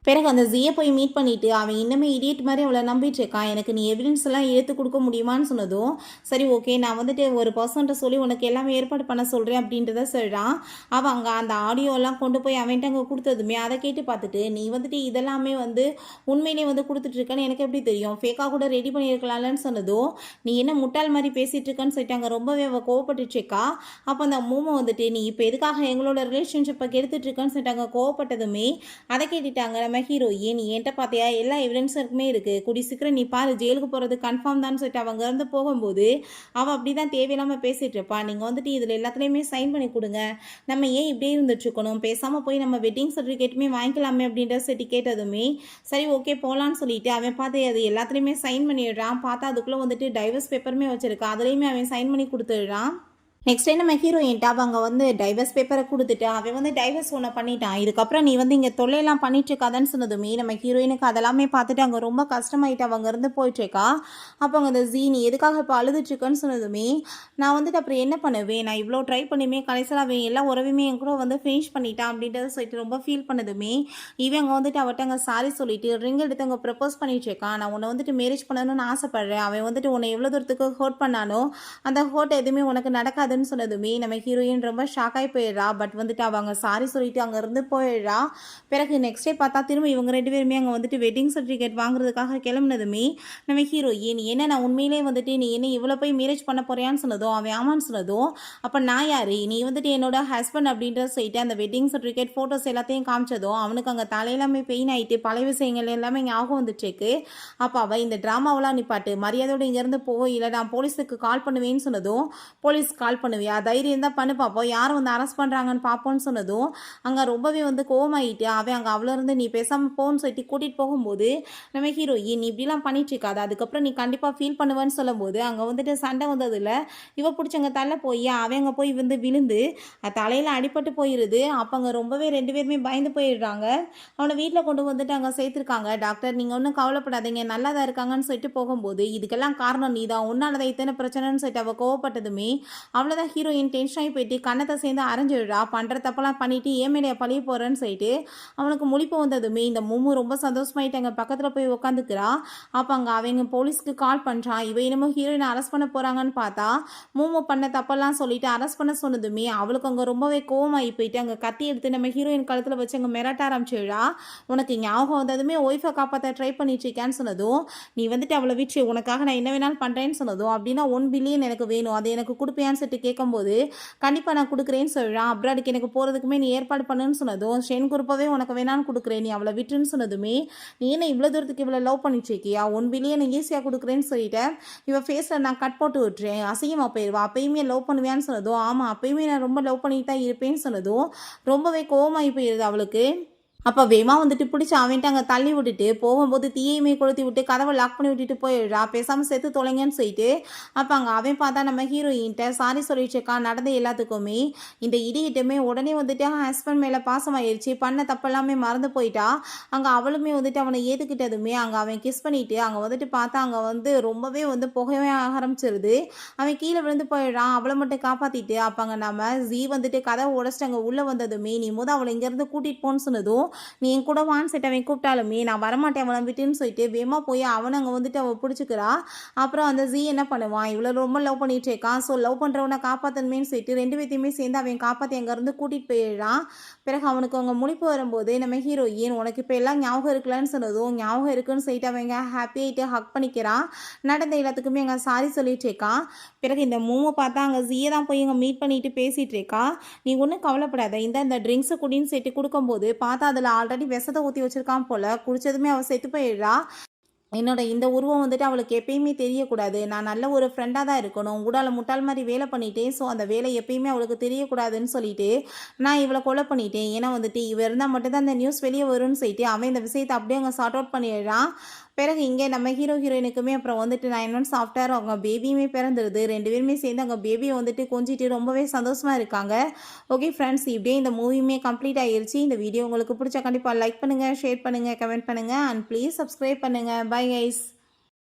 பிறகு அந்த ஜியை போய் மீட் பண்ணிட்டு அவன் இன்னுமே இடியட் மாதிரி அவளை நம்பிட்டு இருக்கான். எனக்கு நீ எவிடன்ஸ் எல்லாம் எடுத்து கொடுக்க முடியுமான்னு சொன்னதும் சரி ஓகே நான் வந்துட்டு ஒரு பர்சன்ட்ட சொல்லி உனக்கு எல்லாமே ஏற்பாடு பண்ண சொல்கிறேன் அப்படின்றத சொல்கிறான். அவன் அங்கே அந்த ஆடியோலாம் கொண்டு போய் அவன்கிட்ட அங்கே கொடுத்ததுமே அதை கேட்டு பார்த்துட்டு நீ வந்துட்டு இதெல்லாமே வந்து உண்மையிலே வந்து கொடுத்துட்ருக்கன்னு எனக்கு எப்படி தெரியும், ஃபேக்காக கூட ரெடி பண்ணியிருக்கலாம்லன்னு சொன்னதும் நீ என்ன முட்டாள் மாதிரி பேசிகிட்டு இருக்கன்னு சொல்லிட்டு அங்கே ரொம்பவே அவள் கோவப்பட்டுருக்கா. அப்போ அந்த மூமோ வந்துட்டு நீ இப்போ எதுக்காக எங்களோட ரிலேஷன்ஷிப்பை கெடுத்துட்டு இருக்கன்னு சொல்லிட்டு அங்கே கோவப்பட்டதுமே அதை கேட்டுட்டாங்க நம்ம ஹீரோயின் நீ என்கிட்ட பார்த்தியா எல்லா எவிடன்ஸுமே இருக்குது, கூடி சீக்கிரம் நீ பாரு ஜெயிலுக்கு போகிறது கன்ஃபார்ம் தான் சொல்லிட்டு அவங்க இருந்து போகும்போது அவள் அப்படி தான் தேவையில்லாமல் பேசிகிட்டு இருப்பா. நீங்கள் வந்துட்டு இதில் எல்லாத்துலேயுமே சைன் பண்ணி கொடுங்க, நம்ம ஏன் இப்படியே இருந்துட்டுருக்கணும், பேசாமல் போய் நம்ம வெட்டிங் சர்டிஃபிகேட்டுமே வாங்கிக்கலாமே அப்படின்ற சொல்லி கேட்டதுமே சரி ஓகே போகலான்னு சொல்லிட்டு அவன் பார்த்து அது எல்லாத்துலேயுமே சைன் பண்ணிடுறான். பார்த்தா அதுக்குள்ளே வந்துட்டு டைவர்ஸ் பேப்பருமே வச்சுருக்கான், அதுலேயுமே அவன் சைன் பண்ணி கொடுத்துடுறான். நெக்ஸ்ட் டைம் நம்ம ஹீரோயின்ட்டு அவங்க வந்து டைவர்ஸ் பேப்பரை கொடுத்துட்டு அவன் வந்து டைவர்ஸ் ஒன்று பண்ணிட்டான், இதுக்கப்புறம் நீ வந்து இங்கே தொல்லையெல்லாம் பண்ணிட்டுருக்காதான்னு சொன்னதுமே நம்ம ஹீரோயினுக்கு அதெல்லாமே பார்த்துட்டு அங்கே ரொம்ப கஷ்டமாயிட்டு அவங்க இருந்து போயிட்டுருக்கா. அப்போ அங்கே அந்த ஜீனி எதுக்காக இப்போ அழுதுட்டுருக்குன்னு சொன்னதுமே நான் வந்துட்டு அப்புறம் என்ன பண்ணுவேன், நான் இவ்வளோ ட்ரை பண்ணியுமே கடைசியில் அவன் எல்லா உறவுமே என் கூட வந்து ஃபினிஷ் பண்ணிட்டான் அப்படின்றத சொல்லிட்டு ரொம்ப ஃபீல் பண்ணதுமே இவன் அங்கே வந்துட்டு அவட்ட அங்கே சாரி சொல்லிட்டு ரிங் எடுத்து அங்கே ப்ரப்போஸ் பண்ணிட்டுருக்கான். நான் உன்னை வந்துட்டு மேரேஜ் பண்ணணும்னு ஆசைப்பட்றேன், அவன் வந்துட்டு உன்னை எவ்வளோ தூரத்துக்கு ஹர்ட் பண்ணானோ அந்த ஹர்ட் எதுவுமே உனக்கு நடக்காது பண்ணக்கூடாதுன்னு சொன்னதுமே நம்ம ஹீரோயின் ரொம்ப ஷாக் ஆகி போயிடுறா. பட் வந்துட்டு அவங்க சாரி சொல்லிட்டு அங்கேருந்து போயிடுறா. பிறகு நெக்ஸ்ட் டே பார்த்தா திரும்ப இவங்க 2 பேருமே அங்கே வந்துட்டு வெட்டிங் சர்டிஃபிகேட் வாங்குறதுக்காக கிளம்புனதுமே நம்ம ஹீரோயின் என்ன நான் உண்மையிலே வந்துட்டு நீ என்ன இவ்வளோ போய் மேரேஜ் பண்ண போறியான்னு சொன்னதும் அவன் ஆமான்னு சொன்னதும் அப்போ நான் யாரு நீ வந்துட்டு என்னோட ஹஸ்பண்ட் அப்படின்ற சொல்லிட்டு அந்த வெட்டிங் சர்டிஃபிகேட் ஃபோட்டோஸ் எல்லாத்தையும் காமிச்சதும் அவனுக்கு அங்கே தலையெல்லாமே பெயின் ஆகிட்டு பழைய விஷயங்கள் எல்லாமே ஞாபகம் வந்துட்டுருக்கு. அப்போ அவள் இந்த ட்ராமாவெல்லாம் நிப்பாட்டு மரியாதையோடு இங்கேருந்து போ இல்லை நான் போலீஸுக்கு கால் பண்ணுவேன்னு சொன்னதும் போலீஸ் கால் பண்ணுவியா தைரியம் தான் பண்ணு பார்ப்போம் யார் வந்து அரெஸ்ட் பண்ணுறாங்கன்னு பார்ப்போன்னு சொன்னதும் அங்கே ரொம்பவே வந்து கோவமாயிட்டு அவன் அங்கே அவ்வளோ இருந்து நீ பேசாமல் போன்னு சொல்லிட்டு கூட்டிகிட்டு போகும்போது நம்ம ஹீரோயின் நீ இப்படிலாம் பண்ணிட்டு இருக்காது அதுக்கப்புறம் நீ கண்டிப்பாக ஃபீல் பண்ணுவேன்னு சொல்லும்போது அங்கே வந்துட்டு சண்டை வந்ததில் இவ பிடிச்சவங்க தள்ள போய் அவங்க போய் வந்து விழுந்து தலையில் அடிபட்டு போயிடுது. அப்போ அங்கே ரொம்பவே 2 பேருமே பயந்து போயிடுறாங்க. அவனை வீட்டில் கொண்டு வந்துட்டு அங்கே சேர்த்துருக்காங்க. டாக்டர் நீங்கள் ஒன்றும் கவலைப்படாதீங்க நல்லா தான் இருக்காங்கன்னு சொல்லிட்டு போகும்போது இதுக்கெல்லாம் காரணம் நீ தான் உன்னாலதான் இத்தனை பிரச்சனைன்னு சொல்லிட்டு அவள் கோவப்பட்டதுமே அவ்வளோதான் ஹீரோயின் டென்ஷன் ஆகி போயிட்டு கண்ணத்தை சேர்ந்து அரைஞ்சிடுறா. பண்ணுற தப்பெல்லாம் பண்ணிட்டு ஏமேலையா பழிய போகிறேன்னு சொல்லிட்டு அவனுக்கு முழிப்பு வந்ததுமே இந்த மூமு ரொம்ப சந்தோஷமாயிட்டு அங்கே பக்கத்தில் போய் உட்காந்துக்கிறா. அப்போ அங்கே அவங்க போலீஸ்க்கு கால் பண்ணுறான். இவ என்னமோ ஹீரோயினை அரெஸ்ட் பண்ண போகிறாங்கன்னு பார்த்தா மூமு பண்ண தப்பெல்லாம் சொல்லிட்டு அரெஸ்ட் பண்ண சொன்னதுமே அவளுக்கு அங்கே ரொம்பவே கோவமாகி போயிட்டு அங்கே கத்தி எடுத்து நம்ம ஹீரோயின் கழுத்தில் வச்சு அங்கே மிரட்ட ஆரம்பிச்சிடுறா. உனக்கு ஞாபகம் வந்ததுமே ஒய்ஃபை காப்பாற்ற ட்ரை பண்ணிட்டு இருக்கேன்னு சொன்னதும் நீ வந்துட்டு அவளை விட்டு உனக்காக நான் என்ன வேணாலும் பண்ணுறேன்னு சொன்னதும் அப்படின்னா 1 பில்லியன் எனக்கு வேணும் அதை எனக்கு கொடுப்பேன்னு சொல்லிட்டு கேட்கும்போது கண்டிப்பாக நான் கொடுக்குறேன்னு சொல்கிறான். அப்ராடுக்கு எனக்கு போகிறதுக்குமே நீ ஏற்பாடு பண்ணுன்னு சொன்னதும் ஷென் குரூப்பாகவே உனக்கு வேணான்னு கொடுக்குறேன் நீ அவளை விட்டுன்னு சொன்னதுமே நீ என்ன இவ்வளோ தூரத்துக்கு இவ்வளோ லவ் பண்ணிட்டு இருக்கியா 1 பில்லியன் ஈஸியாக கொடுக்குறேன்னு சொல்லிட்டேன் இவன் ஃபேஸில் நான் கட் போட்டு விட்டுறேன் அசிங்கமாக போயிடுவா அப்பயுமே லவ் பண்ணுவியான்னு சொன்னதும் ஆமாம் அப்பயுமே நான் ரொம்ப லவ் பண்ணிட்டு தான் இருப்பேன்னு சொன்னதும் ரொம்பவே கோவமாகி போயிடுது அவளுக்கு. அப்போ வேமா வந்துட்டு பிடிச்சி அவன்ட்டு அங்கே தள்ளி விட்டுட்டு போகும்போது தீயையுமே கொளுத்தி விட்டு கதவை லாக் பண்ணி விட்டுட்டு போயிடுறா. பேசாமல் செத்து தொலைங்கன்னு சொல்லிட்டு அப்போ அங்கே அவன் பார்த்தா நம்ம ஹீரோயின்ட்ட சாரி சொல்லிட்டு இருக்கா நடந்த எல்லாத்துக்குமே. இந்த இடிகிட்டுமே உடனே வந்துட்டு ஹஸ்பண்ட் மேலே பாசமாயிருச்சு பண்ண தப்பெல்லாமே மறந்து போயிட்டா. அங்கே அவளுமே வந்துட்டு அவனை ஏற்றுக்கிட்டதுமே அங்கே அவன் கிஸ் பண்ணிட்டு அங்கே வந்துட்டு பார்த்தா அங்கே வந்து ரொம்பவே வந்து புகையவே ஆரம்பிச்சிருது. அவன் கீழே விழுந்து போயிடுறான். அவளை மட்டும் காப்பாற்றிட்டு அப்போ அங்கே நம்ம ஜீ வந்துட்டு கதவை உடச்சிட்டு அங்கே உள்ளே வந்ததுமே நீ அவளை இங்கேருந்து கூட்டிகிட்டு போன்னு சொன்னதும் நீ என் கூட வான்னு சொல்லிட்டு அவன் கூப்பிட்டாலுமே நான் வரமாட்டேன் அவளை விட்டுன்னு சொல்லிட்டு வேமா போய் அவனை அங்கே வந்துட்டு அவள் பிடிச்சிக்கிறா. அப்புறம் அந்த ஜீ என்ன பண்ணுவான் இவ்வளோ ரொம்ப லவ் பண்ணிட்டு இருக்கான் ஸோ லவ் பண்ணுறவனை காப்பாற்றணுமேன்னு சொல்லிட்டு 2 பேர்த்தையுமே சேர்ந்து அவன் காப்பாற்றி அங்கேருந்து கூட்டிகிட்டு போயிடுறான். பிறகு அவனுக்கு அவங்க முழிப்பு வரும்போது நம்ம ஹீரோயின் உனக்கு இப்போ எல்லாம் ஞாபகம் இருக்கலான்னு சொன்னதும் ஞாபகம் இருக்குன்னு சொல்லிட்டு அவங்க ஹாப்பியாகிட்டு ஹக் பண்ணிக்கிறான். நடந்த எல்லாத்துக்குமே அங்கே சாரி சொல்லிட்டு இருக்கான். பிறகு இந்த மூவை பார்த்தா அங்கே ஜீயை தான் போய் அங்கே மீட் பண்ணிட்டு பேசிகிட்டு இருக்கா. நீ ஒன்றும் கவலைப்படாத இந்த ட்ரிங்க்ஸை குடின்னு சொல்லிட்டு கொடுக்கும்போது பார்த்தா அதில் ஆல்ரெடி விஷத்தை ஊற்றி வச்சிருக்கான் போல குடிச்சதுமே அவள் செத்து போயிடுறா. என்னோட இந்த உருவம் வந்துட்டு அவளுக்கு எப்பயுமே தெரியக்கூடாது நான் நல்ல ஒரு ஃப்ரெண்டாக தான் இருக்கணும் ஊடால முட்டாள் மாதிரி வேலை பண்ணிட்டேன் ஸோ அந்த வேலை எப்பயுமே அவளுக்கு தெரியக்கூடாதுன்னு சொல்லிட்டு நான் இவளை கொலை பண்ணிட்டேன் ஏன்னா வந்துட்டு இவ இருந்தால் மட்டும்தான் இந்த நியூஸ் வெளியே வரும்னு சொல்லிட்டு அவன் இந்த விஷயத்தை அப்படியே அங்கே சார்ட் அவுட் பண்ணிடுறான். பிறகு இங்கே நம்ம ஹீரோயினுக்குமே அப்புறம் வந்துட்டு 9 months ஆஃப்டர் அவங்க பேபியுமே பிறந்துடுது. 2 பேருமே சேர்ந்து அவங்க பேபியை வந்துட்டு கொஞ்சிட்டு ரொம்பவே சந்தோஷமாக இருக்காங்க. ஓகே ஃப்ரெண்ட்ஸ் இப்படியே இந்த மூவியுமே கம்ப்ளீட் ஆகிருச்சு. இந்த வீடியோ உங்களுக்கு பிடிச்சா கண்டிப்பாக லைக் பண்ணுங்கள் ஷேர் பண்ணுங்கள் கமெண்ட் பண்ணுங்கள் அண்ட் ப்ளீஸ் சப்ஸ்கிரைப் பண்ணுங்கள். Bye guys.